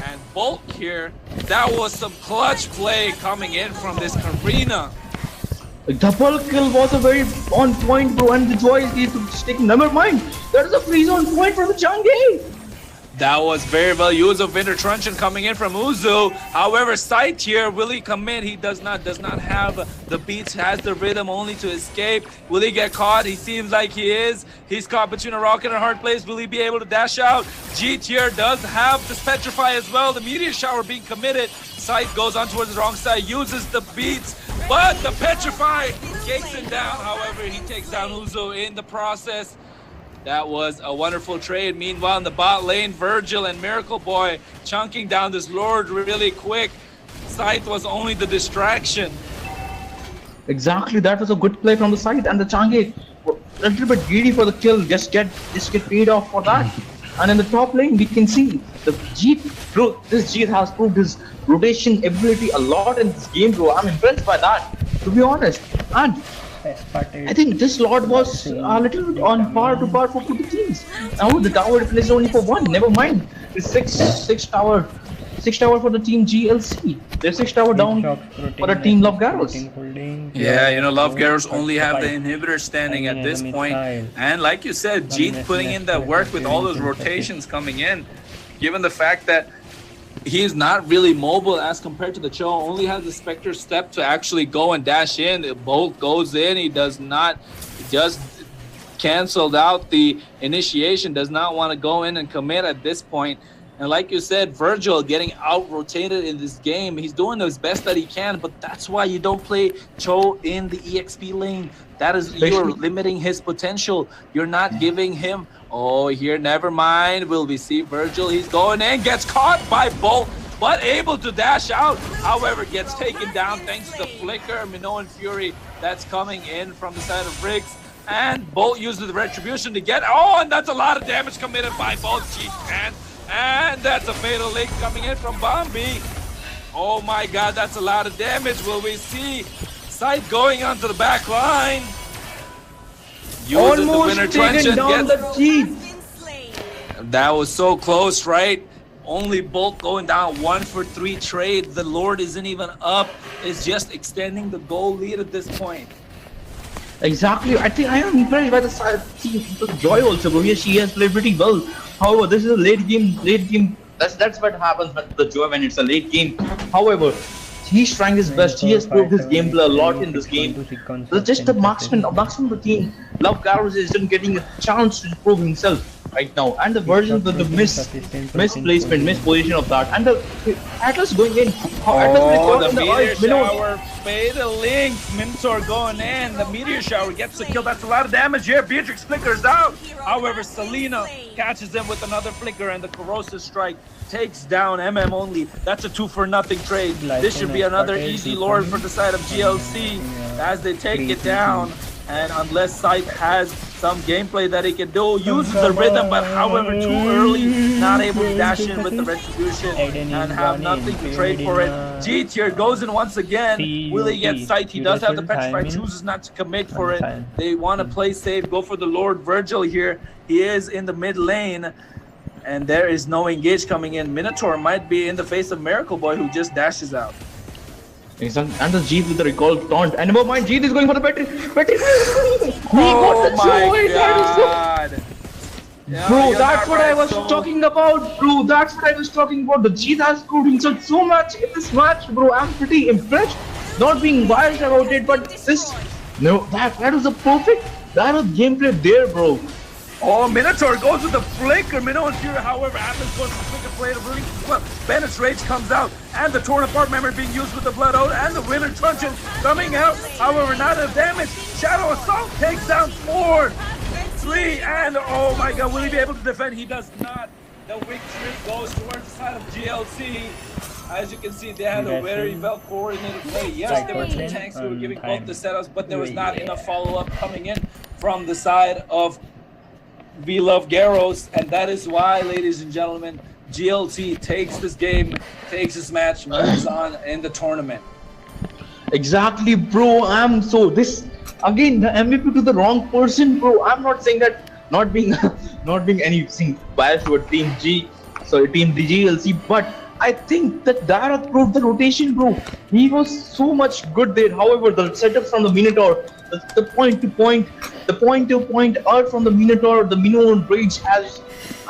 S8: And Bolt here, that was some clutch play coming in from this Garena.
S6: The double kill was a very on point, bro, and the Joy is just taking. Never mind, there is a freeze on point for the Changi.
S8: That was very well used of Winter Truncheon coming in from Uzu. However, Sight here, will he commit? He does not have the beats, has the rhythm only to escape. Will he get caught? He seems like he is. He's caught between a rock and a hard place. Will he be able to dash out? Jeet here does have the Petrify as well. The Meteor Shower being committed. Sight goes on towards the wrong side, uses the beats, but the Petrify takes him down. However, he takes down Uzu in the process. That was a wonderful trade. Meanwhile, in the bot lane, Virgil and Miracle Boy chunking down this Lord really quick. Scythe was only the distraction.
S6: Exactly, that was a good play from the side, and the Changi a little bit greedy for the kill. Just get paid off for that. And in the top lane, we can see the Jeet. Bro, this Jeet has proved his rotation ability a lot in this game, bro. I'm impressed by that, to be honest. And I think this Lord was a little bit on par for two teams. Now the tower is only for one. Never mind. It's six tower for the team GLC. There's 6 tower down for the team Love Garros.
S8: Yeah, you know, Love Garros only have the inhibitor standing at this point. And like you said, Jeet putting in that work with all those rotations coming in. Given the fact that he's not really mobile as compared to the Cho, only has the Spectre step to actually go and dash in. The Bolt goes in, he does not, just canceled out the initiation, does not want to go in and commit at this point. And like you said, Virgil getting out-rotated in this game. He's doing his best that he can, but that's why you don't play Cho in the EXP lane. That is, you're limiting his potential. You're not giving him... Oh, here, never mind. Will we see Virgil? He's going in, gets caught by Bolt, but able to dash out. However, gets taken down thanks to the flicker. Minoan Fury that's coming in from the side of Riggs. And Bolt uses the Retribution to get... Oh, and that's a lot of damage committed by both G-Man. And that's a fatal link coming in from Bombi. Oh my god, that's a lot of damage. Will we see Sight going onto the back line?
S6: Almost taken down the Jeep.
S8: That was so close, right? Only Bolt going down 1 for 3 trade. The Lord isn't even up. It's just extending the goal lead at this point.
S6: Exactly. I think I am impressed by the side. See, the Joy also, bro. She has played pretty well. However, this is a late game. That's what happens with the Joy when it's a late game. However, he's trying his best. He has proved his gameplay a lot in this game. It's just the marksman of the team. Love Garros isn't getting a chance to prove himself right now, and the version with the misplacement, misposition of that, and the Atlas going in.
S8: Oh, the meteor shower, fatal link. Minotaur going in. The meteor shower gets the kill. That's a lot of damage here. Beatrix flickers out. However, Selena catches him with another flicker, and the corrosive strike takes down MM only. That's a 2-for-0 trade. This should be another easy Lord for the side of GLC as they take it down. And unless Sight has some gameplay that he can do, uses the rhythm, but however too early, not able to dash in with the Retribution and have nothing to trade for it. G tier goes in once again. Will he get Sight? He does have the Petrify, chooses not to commit for it. They want to play safe, go for the Lord Virgil here. He is in the mid lane. And there is no engage coming in. Minotaur might be in the face of Miracle Boy, who just dashes out.
S6: And the Jeep with the recall taunt. And never mind, Jeep is going for the battery.
S8: Oh my god.
S6: Bro, that's what I was talking about. Bro, that's what I was talking about. The Jeep has proved himself so much in this match, bro. I'm pretty impressed. Not being biased about it, but this... No, that was a perfect... That was gameplay there, bro.
S8: Oh, Minotaur goes with the flicker. Minotaur here, however, Atlas goes with the flicker play to really well. Bennett's Rage comes out, and the torn apart member being used with the Blood Oath, and the Winter Truncheon coming out. However, not enough damage. Shadow Assault takes down 4, 3, and oh my god, will he be able to defend? He does not. The victory goes towards the side of GLC. As you can see, they had a very well coordinated play. Yes, there were 2 tanks who were giving both the setups, but there was not enough follow-up coming in from the side of We Love Garros, and that is why, ladies and gentlemen, GLT takes this game, takes this match, moves on in the tournament.
S6: Exactly, bro. I'm so this again the MVP to the wrong person, bro. I'm not saying that not being anything biased toward Team Team DGLC, but I think that Dara proved the rotation, bro. He was so much good there. However, the setup from the Minotaur, the point to point art from the Minotaur, the Minoan Rage,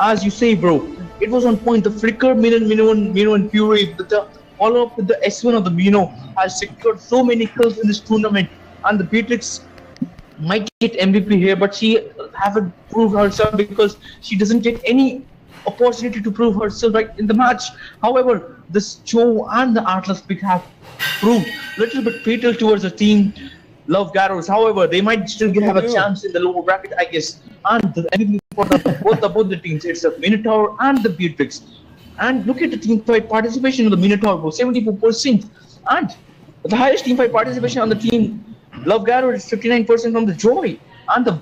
S6: as you say, bro, it was on point. The flicker Minoan Fury, the follow up with the S1 of the Mino has secured so many kills in this tournament, and the Beatrix might get MVP here, but she haven't proved herself because she doesn't get any opportunity to prove herself right in the match. However, this Joe and the Atlas pick have proved a little bit fatal towards the team Love Garros. However, they might still have a chance in the lower bracket, I guess. And the MVP for both the teams, it's the Minotaur and the Beatrix. And look at the team fight participation of the Minotaur, 74%. And the highest team fight participation on the team Love Garros is 59% from the Joy. And the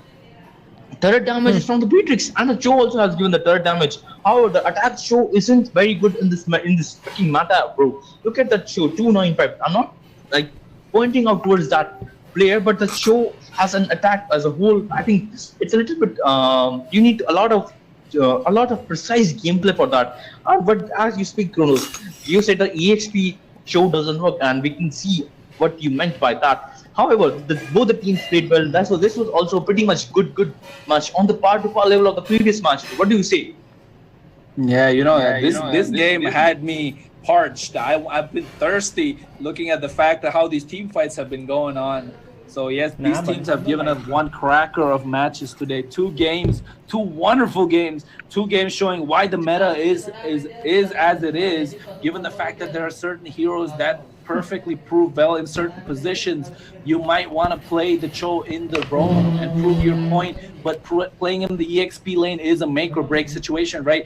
S6: third damage is from the Beatrix, and the Joe also has given the third damage. However, the attack show isn't very good in this freaking meta, bro. Look at that show, 295. I'm not like pointing out towards that player, but the show has an attack as a whole. I think it's a little bit. You need a lot of precise gameplay for that. But as you speak, Kronos, you said the EXP show doesn't work, and we can see what you meant by that. However, both the teams played well. So this was also pretty much good match on the par-to-par level of the previous match. What do you say?
S8: Yeah, this game had me parched. I've been thirsty looking at the fact of how these team fights have been going on.
S9: So yes, these
S1: Nah,
S9: teams
S1: banda
S9: have given us
S1: like
S9: one cracker of matches today. 2 games, 2 wonderful games, 2 games showing why the meta is as it is, given the fact that there are certain heroes that perfectly prove well in certain positions. You might want to play the Cho in the roam and prove your point, but playing him in the EXP lane is a make or break situation, right?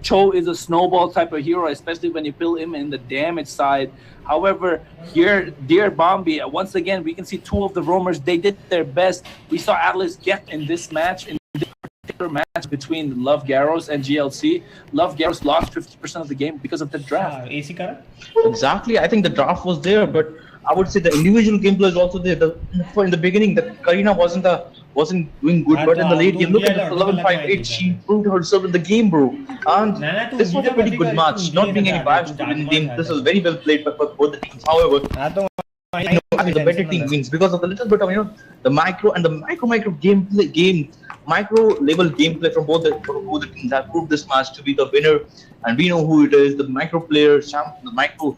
S9: Cho is a snowball type of hero, especially when you build him in the damage side. However, here, dear Bombi, once again, we can see 2 of the roamers. They did their best. We saw Atlas get in this match, in this particular match between Love Garros and GLC. Love Garros lost 50% of the game because of the draft.
S1: AC करा
S6: Exactly. I think the draft was there, but I would say the individual gameplay is also there. In the beginning, the Garena wasn't doing good,
S1: हाँ
S6: but
S1: तो
S6: in the
S1: आप
S6: late
S1: तू
S6: game, look
S1: India
S6: at the
S1: लौटो तो लग मार
S6: 11-5-8.
S1: जीता
S6: She
S1: है
S6: proved herself in the game, bro. And
S1: ना ना तू
S6: this was
S1: जीता
S6: a pretty
S1: मत
S6: good
S1: कर तू
S6: match. Not
S1: इंडिया
S6: being
S1: से
S6: any
S1: जा
S6: bias
S1: तू
S6: to
S1: जान
S6: winning
S1: मार
S6: game, this
S1: जाता
S6: was very well played by both the teams. However,
S1: हाँ तो
S6: I think the better team wins because of the little bit of the micro and the micro micro level gameplay from both the teams have proved this match to be the winner, and we know who it is. The micro player, the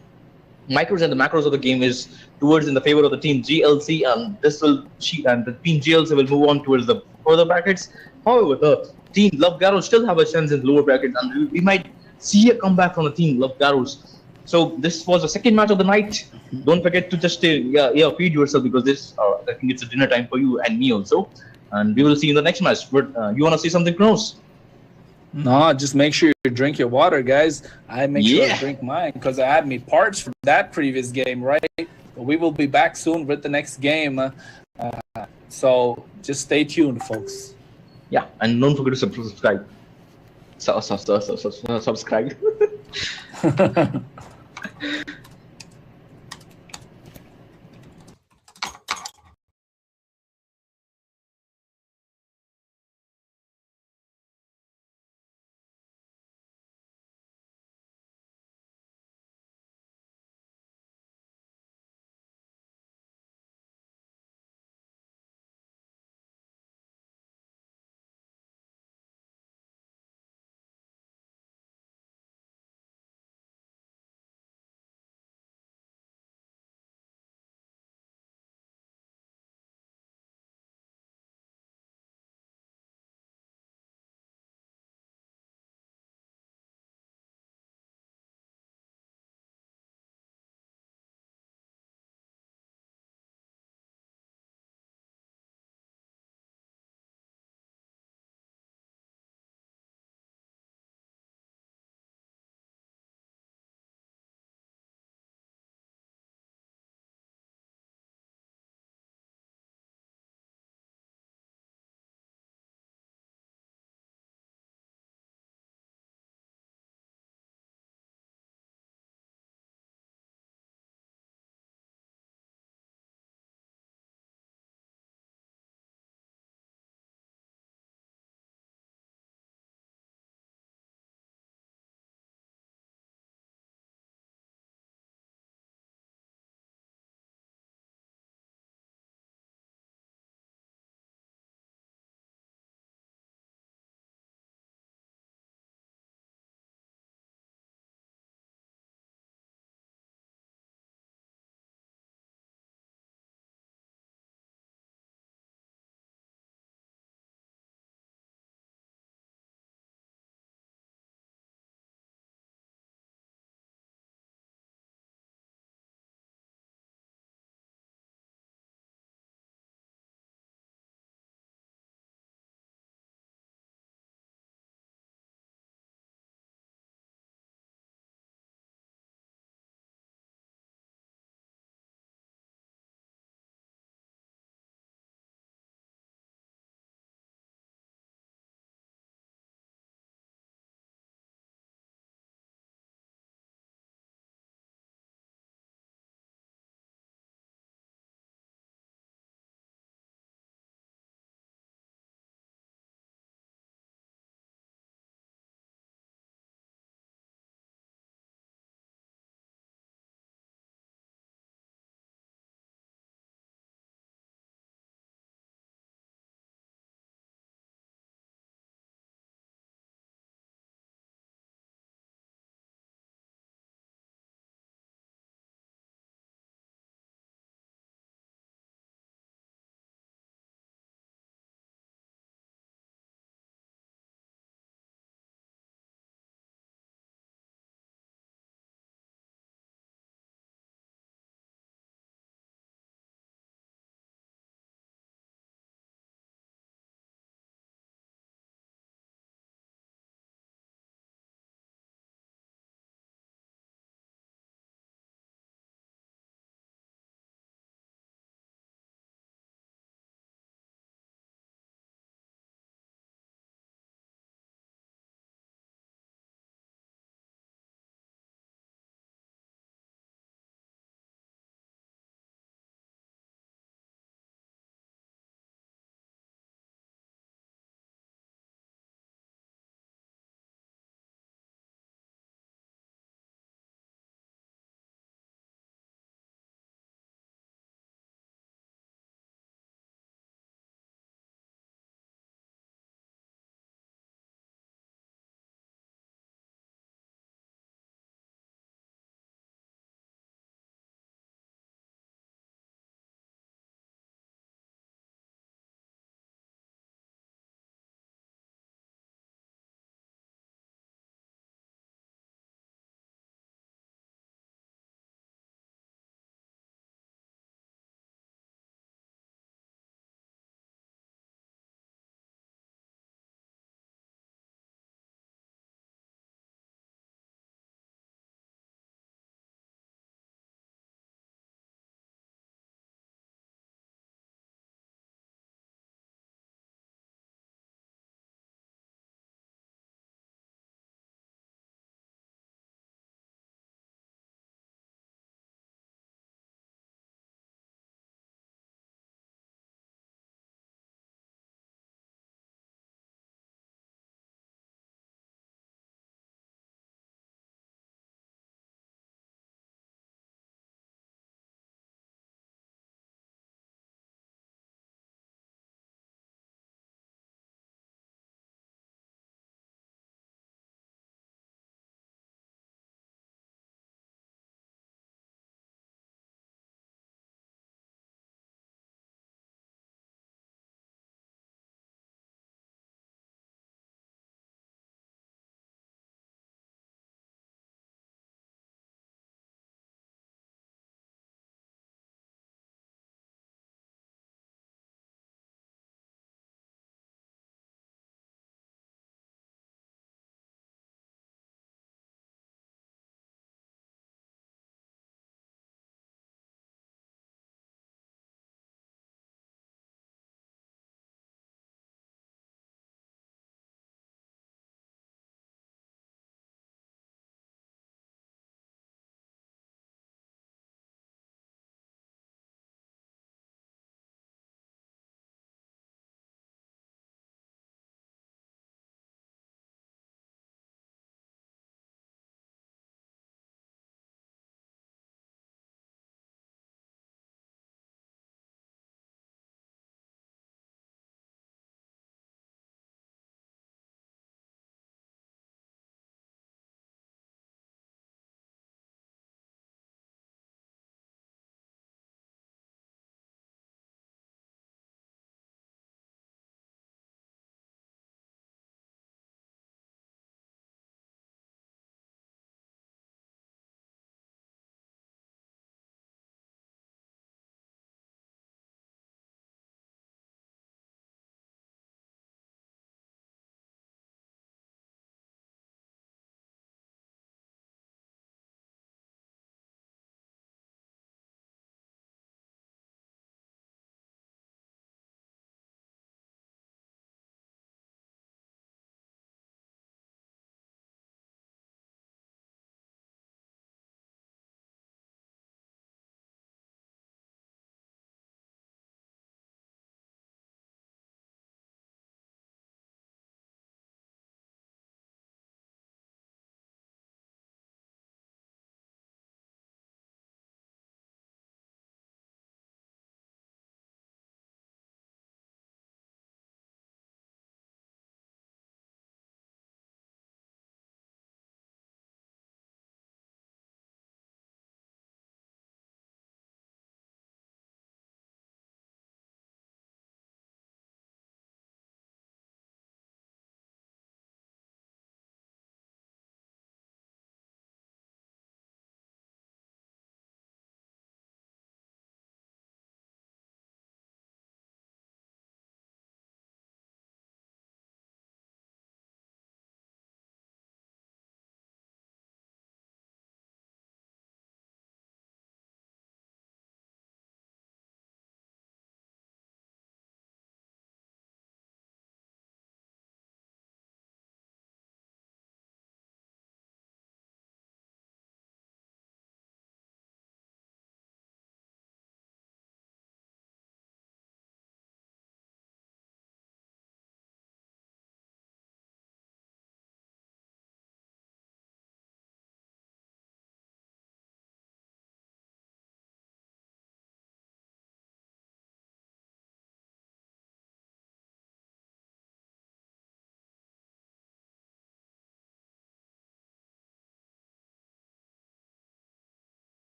S6: micros and the macros of the game is towards in the favor of the team GLC, and the team GLC will move on towards the further brackets. However, the team Love Garros still have a chance in lower brackets, and we might see a comeback from the team Love Garros. So this was the second match of the night. Don't forget to just feed yourself because this I think it's a dinner time for you and me also, and we will see you in the next match. But you want to see something, Kronos?
S9: No, just make sure you drink your water, guys. I make sure
S6: Yeah.
S9: to drink mine because I had me parts from that previous game, right? But we will be back soon with the next game. So just stay tuned, folks.
S6: Yeah, and don't forget to subscribe. Subscribe.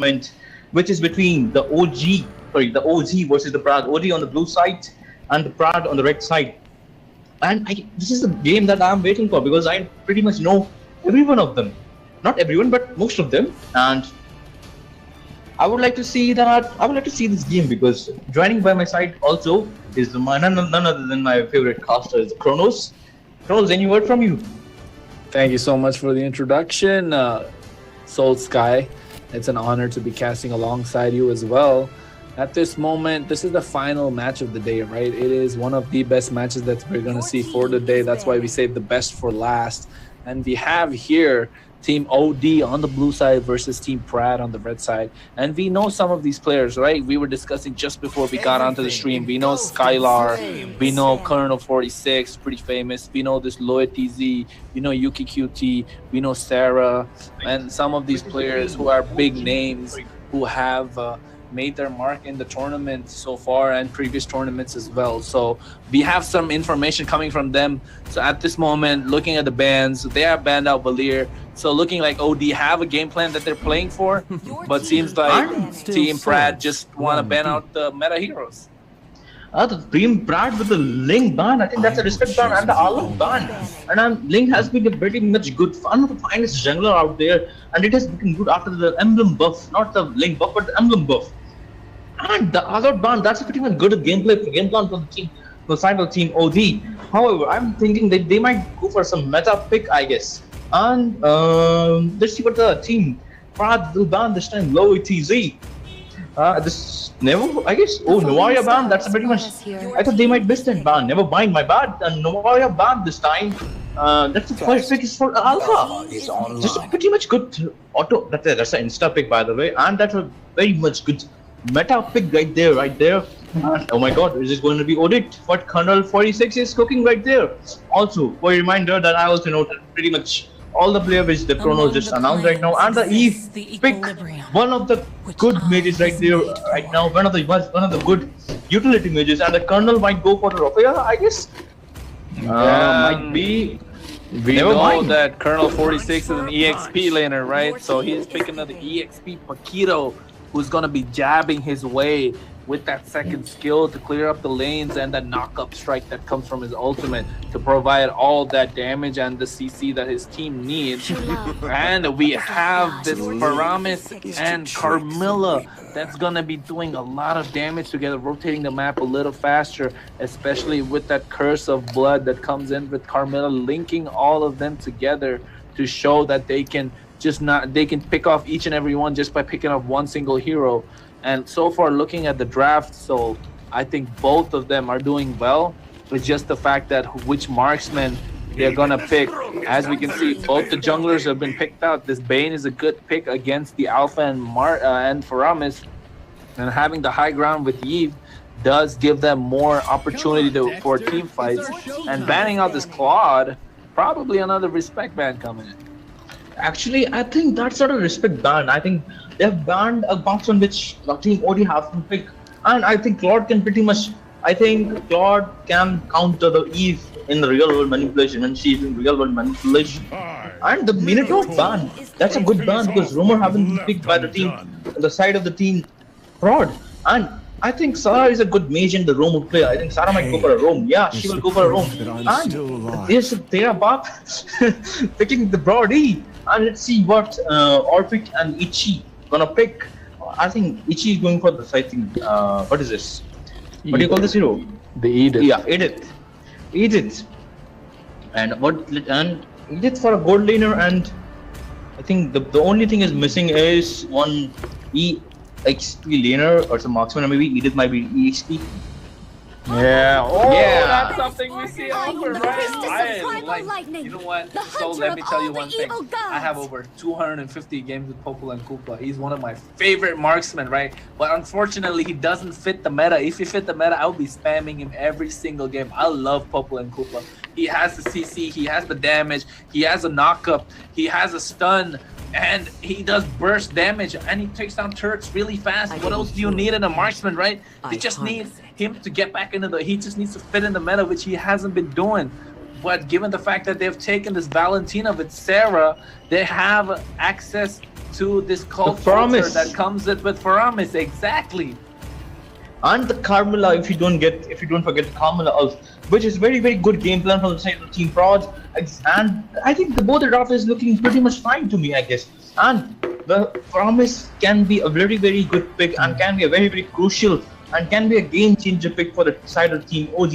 S6: tournament, which is between the OG versus the Prad. OG on the blue side and the Prad on the red side. And this is the game that I'm waiting for because I pretty much know every one of them. Not everyone, but most of them. And I would like to see that. I would like to see this game because joining by my side also is none other than my favorite caster, is Kronos. Kronos, any word from you?
S9: Thank you so much for the introduction, Soul Sky. It's an honor to be casting alongside you as well. At this moment, this is the final match of the day, right? It is one of the best matches that we're going to see for the day. That's why we saved the best for last. And we have here Team OD on the blue side versus Team Prad on the red side. And we know some of these players, right? We were discussing just before we got onto the stream. We know Skylar, we know Colonel 46, pretty famous. We know this Loyalty Z, we know Yuki QT, we know Sarah, and some of these players who are big names who have made their mark in the tournament so far and previous tournaments as well. So we have some information coming from them. So at this moment, looking at the bans, they have banned out Valir. So looking like OD have a game plan that they're playing for, but seems like Team Prad just want to ban out the meta heroes.
S6: The Team Prad with the Link ban, I think that's a respect ban and the Alok ban. And Link has been a pretty much good, one of the finest jungler out there, and it has become good after the emblem buff, not the Link buff, but the emblem buff. And the Alok ban, that's a pretty much good game plan for the team, for the side of Team OD. However, I'm thinking that they might go for some meta pick, I guess. And let's see what the Team Prad will ban this time. Low TZ. This never, I guess. Oh, Novaria ban. That's pretty much. I thought they might miss that ban. Never mind, my bad. And Novaria ban this time. That's the first pick is for Alpha. Just a pretty much good auto. That's an insta pick, by the way, and that's a very much good meta pick right there. And, oh my God, is this going to be audit? What Colonel 46 is cooking right there. Also, for a reminder that I also noted pretty much all the players which the Chronos just announced right now, and the Eve pick one of the good mages right there right now, one of the good utility mages, and the Colonel might go for the Rafia, I guess. Might be.
S9: We know that Colonel 46 is an EXP laner, right? So he's picking up the EXP Paquito, who's gonna be jabbing his way with that second skill to clear up the lanes and that knock-up strike that comes from his ultimate to provide all that damage and the CC that his team needs. And we have this Paramis and Carmilla that's gonna be doing a lot of damage together, rotating the map a little faster, especially with that curse of blood that comes in with Carmilla, linking all of them together to show that they can pick off each and every one just by picking up one single hero. And so far, looking at the draft, so I think both of them are doing well. It's just the fact that which marksman they're gonna pick. As we can see, both the junglers have been picked out. This Bane is a good pick against the Alpha and Faramis, and having the high ground with Eve does give them more opportunity for team fights. And banning out this Claude, probably another respect ban coming in.
S6: Actually, I think that's not a respect ban. I think they've banned a box on which Team OD have to pick, and I think Claude can pretty much. I think Claude can counter the Eve in the real world manipulation, and she's in real world manipulation. And the Minotaur ban, that's a good ban because Romer haven't been picked by the team on the side of the team Prod. And I think Sarah is a good mage in the Rome would play. I think Sarah might go for a Rome. Yeah, she will go for a Rome. And there's Thera Bap picking the Broad E. And let's see what Orphic and Ichi gonna pick. I think Ichi is going for this. I think what is this? What do you call this hero?
S9: The Edith.
S6: Yeah, Edith. And Edith for a gold laner, and I think the only thing is missing is one EXP laner or some marksman, or maybe Edith might be EXP.
S9: Yeah. Oh,
S6: yeah.
S9: That's something we see over, right? You know what? So let me tell you one thing. I have over 250 games with Popol and Koopa. He's one of my favorite marksmen, right? But unfortunately, he doesn't fit the meta. If he fit the meta, I'll be spamming him every single game. I love Popol and Koopa. He has the CC, he has the damage, he has a knockup, he has a stun, and he does burst damage, and he takes down turrets really fast. What else do you need in a marksman, right? You just need him to get back into he just needs to fit in the meta, which he hasn't been doing. But given the fact that they've taken this Valentina with Sarah, they have access to this cult altar
S6: Promise.
S9: that comes with Faramis. Exactly.
S6: And the Carmela, if you don't forget the Carmela also, which is very, very good game plan from the side of Team Prod. And I think both the draft is looking pretty much fine to me, I guess. And the Promise can be a very, very good pick and can be a very, very crucial and can be a game changer pick for the side of Team OG.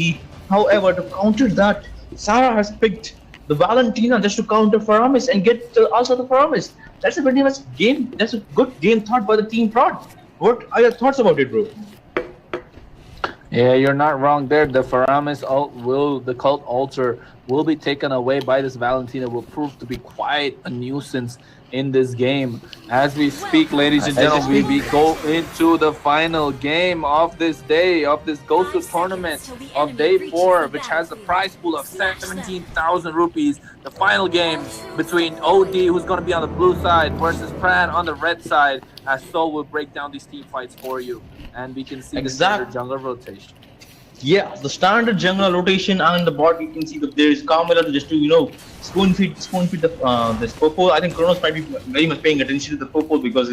S6: However, to counter that, Sarah has picked the Valentina just to counter Faramis and get also the Faramis. That's a pretty much game. That's a good game thought by the Team Prod. What are your thoughts about it, bro?
S9: Yeah, you're not wrong there. The Faramis the cult altar will be taken away by this Valentina. Will prove to be quite a nuisance in this game. As we speak, ladies and gentlemen, we go into the final game of this day, of this Gosu Tournament of day 4, which has a prize pool of 17,000 rupees. The final game between OD, who's going to be on the blue side, versus Pran on the red side. As Sol will break down these team fights for you. And we can see the standard jungler rotation.
S6: Yeah, the standard jungler rotation, and the bot you can see that there is Carmela just to spoon feed this Popo. I think Kronos might be very much paying attention to the Popo because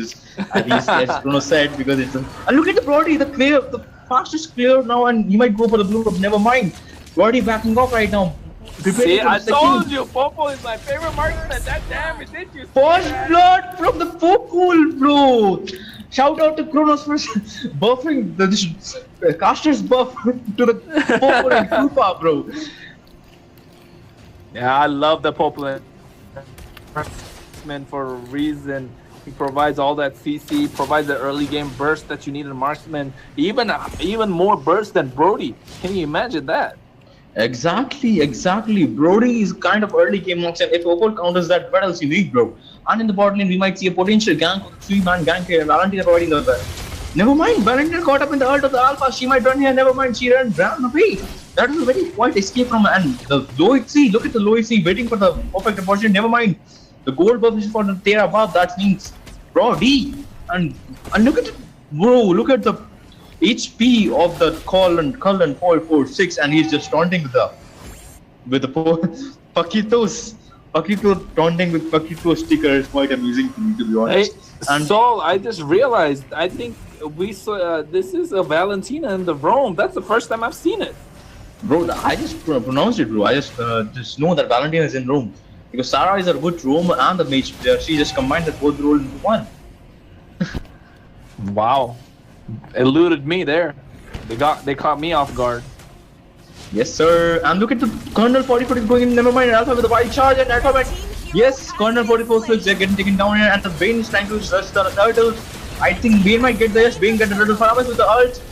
S6: as Kronos said, because it's and look at the Brody, the fastest clear now, and he might go for the blue, but never mind. Brody backing off right now.
S9: See, I told you, Popo is my favorite marksman. That damage, did you?
S6: First blood from the Popo, bro. Shout out to Kronos for buffing the caster's buff to the Popo and Koopa, bro.
S9: Yeah, I love the Popo for a reason. He provides all that CC, provides the early game burst that you need in a marksman. Even more burst than Brody. Can you imagine that?
S6: Exactly. Brody is kind of early game marksman. If Popo counters that, what else you need, bro? And in the bot lane, we might see a potential gank, 3-man gank here, and Valentina providing the bell. Never mind, Valentina caught up in the ult of the Alpha. She might run here, never mind, she ran away. That was a very quiet escape from her. And the low HC, look at the low HC, waiting for the perfect opportunity. Never mind, the gold buff is for the Terra buff. That means Brody. And look at it, bro, look at the HP of the Cullen 446, and he's just taunting with the Paquitos. Paquito taunting with Paquito sticker is quite amusing to me, to be honest.
S9: Hey, and so I just realized, I think we saw this is a Valentina in the Rome. That's the first time I've seen it.
S6: Bro, I just pronounced it, bro. I just know that Valentina is in Rome. Because Sarah is a good Rome and the mage player. She just combined the both roles into one.
S9: Wow. Eluded me there. They caught me off guard.
S6: Yes, sir. And look at the Colonel 44 is going in. Never mind. Alpha with a wild charge and Alpha man. Yes, Colonel 44 flips. They're getting taken down here, and the Bane is trying to rush the turtle. I think Bane might get the yes. Bane get the turtle. Faramis with the ult.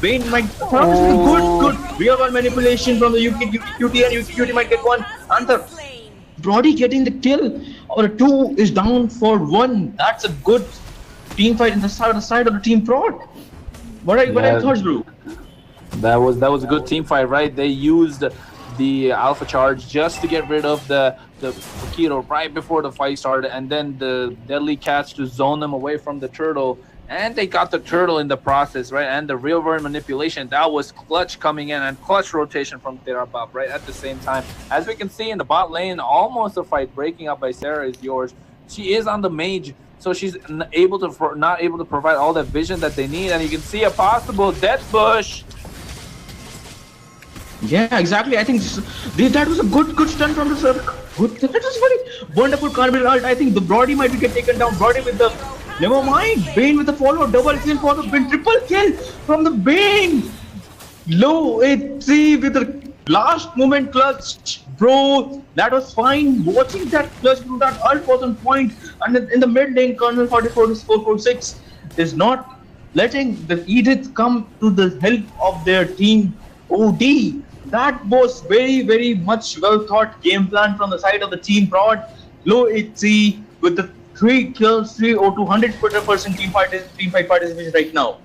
S6: Bane might. Faramis with good. Real one manipulation from the UQT, and UQT might get one. And the Brody getting the kill. Or 2 is down for 1. That's a good team fight in the side of the Team Prod. What are your thoughts, bro?
S9: That was a good team fight, right? They used the Alpha Charge just to get rid of the Paquito right before the fight started, and then the Deadly Catch to zone them away from the turtle, and they got the turtle in the process, right? And the real world manipulation, that was clutch coming in, and clutch rotation from Therabab right at the same time. As we can see in the bot lane, almost a fight breaking up by Sarah is yours. She is on the mage, so she's not able to provide all that vision that they need, and you can see a possible death bush.
S6: Yeah, exactly. I think that was a good stun from the server. That was very wonderful Carmel ult. I think the Brody might get taken down. Brody with the never mind. Bane with the follow, double kill for the Bane, triple kill from the Bane. Low HC with the last moment clutch, bro. That was fine. Watching that clutch from that ult was on point. And in the mid lane, Colonel 446 is not letting the Edith come to the help of their team OD. That was very, very much well thought game plan from the side of the Team Prod. Low HC with the 3 kills, 200% team fight participation right now.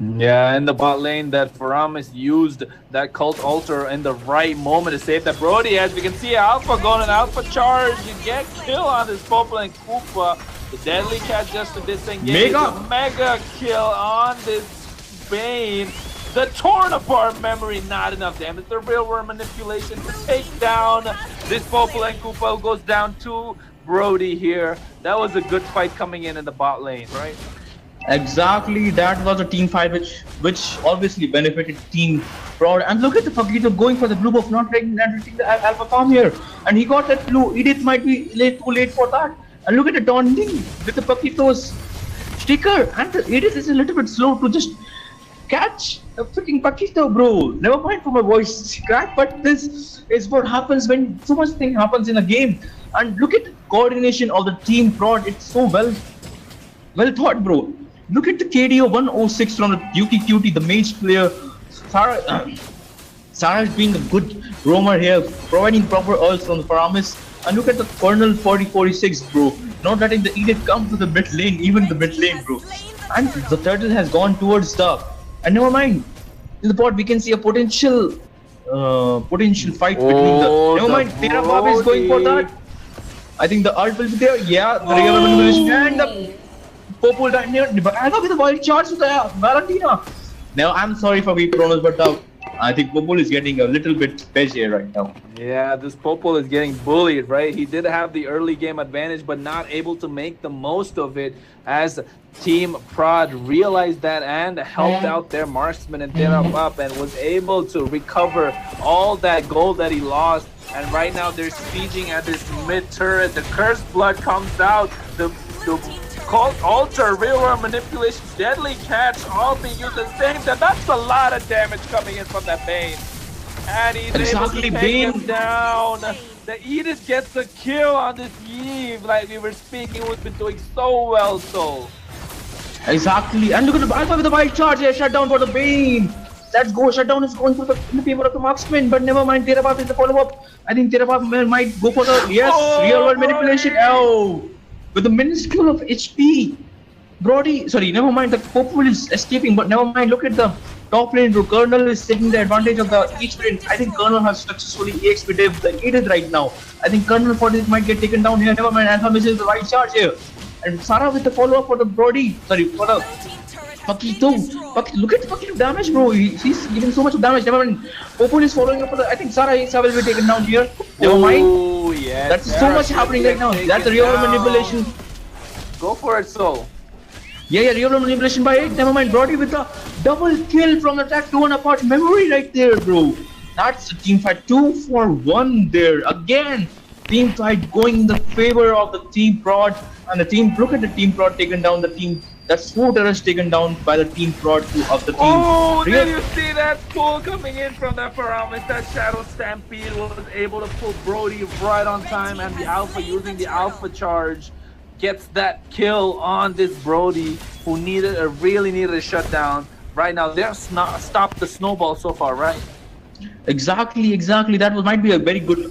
S9: Yeah, in the bot lane, that Faramis used that cult altar in the right moment to save that Brody. As we can see, Alpha going an Alpha charge. You get kill on this Popo and Koopa. The Deadly Cat just to disengage. Mega kill on this Bane. The torn apart memory, not enough damage. The real world manipulation to take down this Popo and Koopa, who goes down 2 Brody here. That was a good fight coming in the bot lane, right?
S6: Exactly, that was a team fight which obviously benefited Team Prod. And look at the Paquito going for the blue buff, not taking the alpha farm here. And he got that blue. Edith might be too late for that. And look at the taunting with the Paquito's sticker. And the Edith is a little bit slow to just catch a freaking Paquito, bro. Never mind for my voice crack, but this is what happens when so much thing happens in a game. And look at the coordination of the Team Prod. It's so well thought, bro. Look at the KDO 106 from the UKQT, the mage player. Sarah is being a good roamer here, providing proper ults from the Paramis. And look at the Colonel 4046, bro. Not letting the Edith come to the mid lane, even the mid lane, bro. And the turtle has gone towards the. And never mind. In the bot, we can see a potential fight between the. Never mind. Terabab is going for that. I think the ult will be there. Yeah, the regular manipulation and the purple down here. Alpha with the wild charge with the Valentina. Now, I'm sorry for weak Kronos, but I think Popol is getting a little bit edge here right now.
S9: Yeah, this Popol is getting bullied, right? He did have the early game advantage, but not able to make the most of it as Team Prod realized that and helped out their marksman and Turnip and was able to recover all that gold that he lost. And right now they're sieging at this mid turret. The cursed blood comes out. The cult altar, real world manipulation, deadly catch, all being used at the same time. That's a lot of damage coming in from that Bane. And he's able to take him down. The Edith gets a kill on this Eve, like we were speaking, who's been doing so well, so.
S6: Exactly, and look at the Alpha with the wild charge here, shutdown for the Bane. Let's go, shutdown is going in the favor of the marksman, but never mind, Terabab is the follow-up. I think Terabab might go for the, real world manipulation. Oh, with the minuscule of HP. Brody, sorry, never mind, the Popul is escaping, but never mind, look at the top lane, bro. Colonel is taking the advantage of the EXP lane. I think Colonel has successfully EXP dev'd the Edith right now. I think Colonel for this might get taken down here. Never mind, Alpha misses the right charge here. And Sarah with the follow-up for the Brody, sorry, for the Paquito. Look at the Paquito damage, bro. He's giving so much damage. Never mind, Popul is following up for the, I think Sarah will be taken down here. Never mind.
S9: Oh, yeah.
S6: That's so much happening right now. That's a real manipulation.
S9: Go for it, Soul.
S6: Yeah, real manipulation by 8. Never mind, Brody with the double kill from the attack 2 and apart memory right there, bro. That's a team fight 2 for 1 there. Again, team fight going in the favor of the Team Prod. And the team, look at the Team Prod taken down. The team, that's 4 terrorists taken down by the Team Prod of the team.
S9: Oh, did you see that pull coming in from that Paramis? That Shadow Stampede was able to pull Brody right on time, and the Alpha using the Alpha charge gets that kill on this Brody who really needed a shutdown. Right now, they've stopped the snowball so far, right?
S6: Exactly. That might be a very good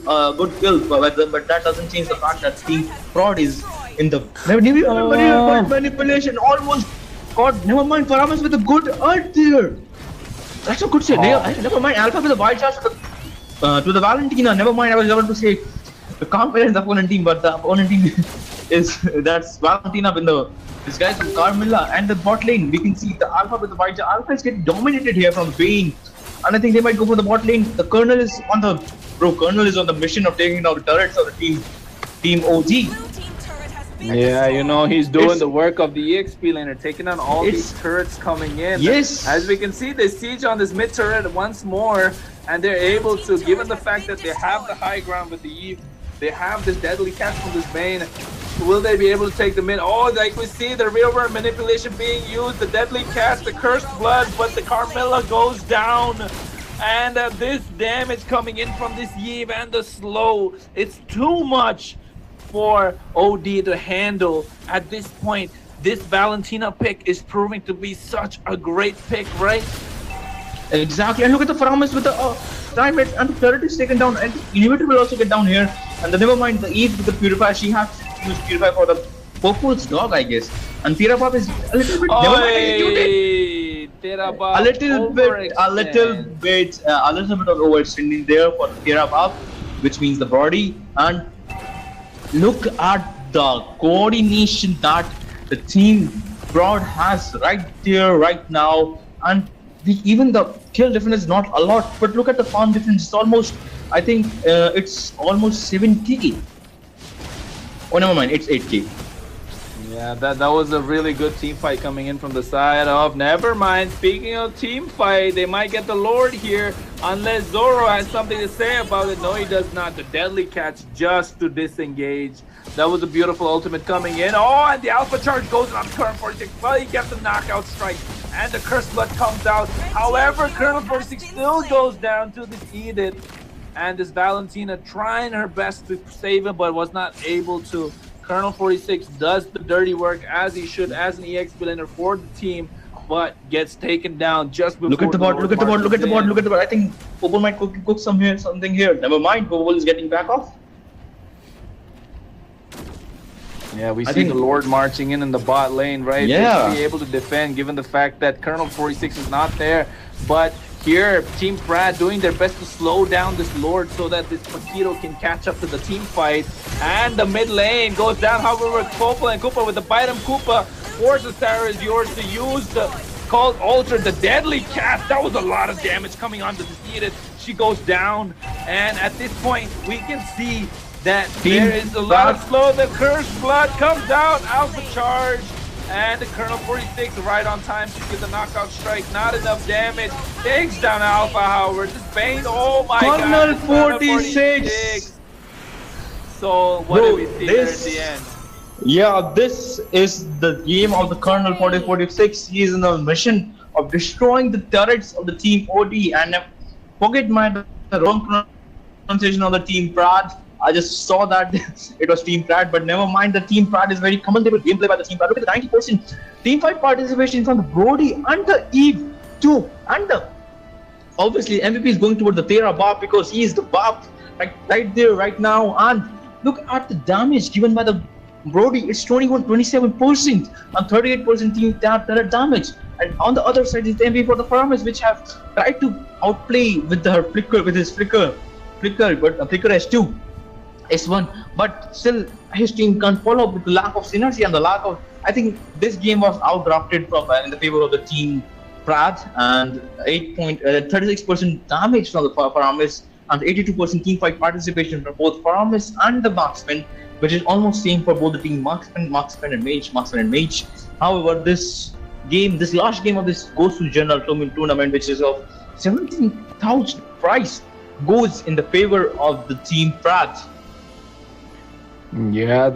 S6: kill, but that doesn't change the fact that Team Prod is in the manipulation. Almost got. Never mind, Paramis with a good ult there. That's a good save. Never mind, Alpha with a wild charge to the Valentina. Never mind, I was about to say the confidence the opponent team, but the opponent team that's Valentina with this guy's from Carmilla and the bot lane. We can see the Alpha with the wild charge. Alpha is getting dominated here from Bane. And I think they might go for the bot lane. The Colonel is on the mission of taking down the turrets of the team OG.
S9: Yeah, you know, he's doing the work of the EXP laner, taking on all these turrets coming in.
S6: Yes.
S9: As we can see, they siege on this mid turret once more, and they're able to, given the fact that they have the high ground with the Eve, they have this deadly catch from this Bane. Will they be able to take the mid? Oh, like we see the real world manipulation being used, the deadly catch, the cursed blood, but the Carmilla goes down. And this damage coming in from this Eve and the slow, it's too much for OD to handle at this point. This Valentina pick is proving to be such a great pick, right?
S6: Exactly, and look at the Paramis with the time and the turret is taken down, and Inhibitor will also get down here. And then never mind the Eve with the Purify, she has to use Purify for the Popul's dog, I guess. And Terabab is a little bit a little bit of overextending there for Terabab, which means the body. And look at the coordination that the Team Prod has right there, right now. And even the kill difference is not a lot, but look at the farm difference. It's almost, I think it's almost 70. Oh, never mind. It's 8K.
S9: Yeah, that was a really good team fight coming in from the side of. Never mind. Speaking of team fight, they might get the Lord here unless Zoro has something to say about it. No, he does not. The deadly catch just to disengage. That was a beautiful ultimate coming in. Oh, and the alpha charge goes on Current 46. Well, he gets the knockout strike, and the Curse Blood comes out. However, Colonel 46 still goes down to this Edith, and this Valentina trying her best to save him, but was not able to. Colonel 46 does the dirty work as he should as an EX billionaire for the team, but gets taken down just before.
S6: Look at the bot, look at the bot, look at the bot, look at the bot. I think Popo might cook something here. Never mind, Popo is getting back off.
S9: Yeah, we see the Lord marching in the bot lane, right?
S6: Yeah.
S9: They should be able to defend given the fact that Colonel 46 is not there. But here, Team Brad doing their best to slow down this Lord so that this Paquito can catch up to the team fight. And the mid lane goes down, however, Popo and Koopa with the Bite him Koopa. Forces Sarah is yours to use the called Alter, the deadly cast. That was a lot of damage coming onto the Edith. She goes down. And at this point, we can see that there is a lot of slow. The Cursed Blood comes out, Alpha Charge. And the Colonel 46 right on time to get the knockout strike. Not enough damage. Takes down Alpha Howard. This Bane, oh my
S6: God.
S9: Colonel
S6: 46.
S9: So what do we see here at the end?
S6: Yeah, this is the game of the Colonel 46. He is in a mission of destroying the turrets of the team OD. And forget my wrong pronunciation of the team Prad. I just saw that it was Team Pratt, but never mind. The Team Pratt is very commendable gameplay by the Team Pratt. Look at the 90% team fight participation from the Brody and the Eve too. And obviously MVP is going toward the Thera Bob because he is the Bob right there right now. And look at the damage given by the Brody. It's 27% and 38% team damage. And on the other side is the MVP for the farmers, which have tried to outplay with her flicker, with his flicker, but flicker S2. S1, but still his team can't follow up with the lack of synergy and the lack of. I think this game was outdrafted from in the favor of the team Pratt, and 36% damage from the Paramis and 82% team fight participation from both Paramis and the Marksman, which is almost same for both the team Marksman and Mage. However, this last game of this Gosu Tournament, which is of 17,000 price, goes in the favor of the team Pratt.
S9: Yeah,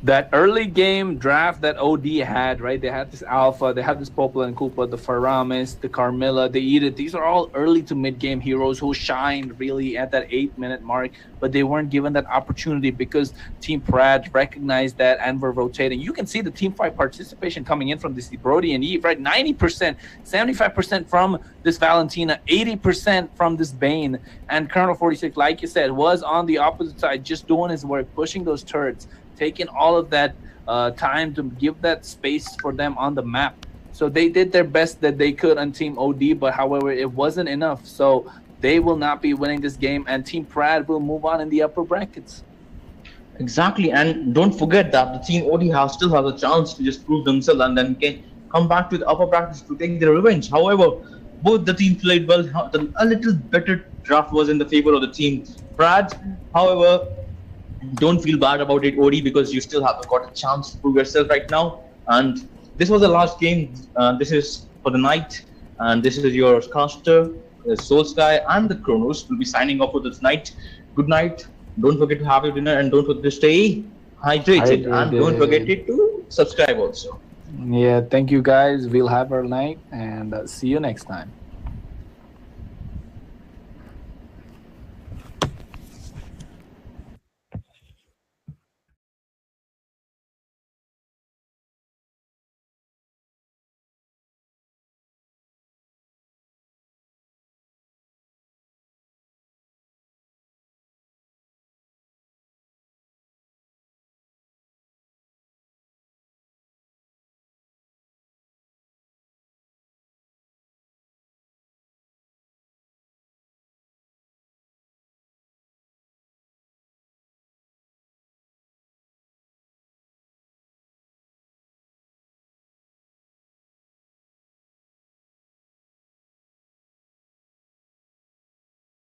S9: that early game draft that OD had, right? They had this Alpha, they had this Popo and Koopa, the Faramis, the Carmilla, the Edith. These are all early to mid-game heroes who shined really at that 8-minute mark, but they weren't given that opportunity because Team Pratt recognized that and were rotating. You can see the team fight participation coming in from this Brody and Eve, right? 90%, 75% from this Valentina, 80% from this Bane. And Colonel 46, like you said, was on the opposite side, just doing his work, pushing those turrets, taking all of that time to give that space for them on the map. So they did their best that they could on Team OD, but however, it wasn't enough. So they will not be winning this game, and Team Prad will move on in the upper brackets.
S6: Exactly, and don't forget that the Team OD still has a chance to just prove themselves and then can come back to the upper brackets to take their revenge. However, both the teams played well. A little better draft was in the favor of the Team Prad. However, don't feel bad about it, OD, because you still have got a chance to prove yourself right now. And this was the last game. This is for the night, and this is your caster, Soul Sky, and the Chronos will be signing off for this night. Good night. Don't forget to have your dinner, and don't forget to stay hydrated, and don't forget to subscribe also.
S9: Yeah, thank you guys. We'll have our night, and see you next time.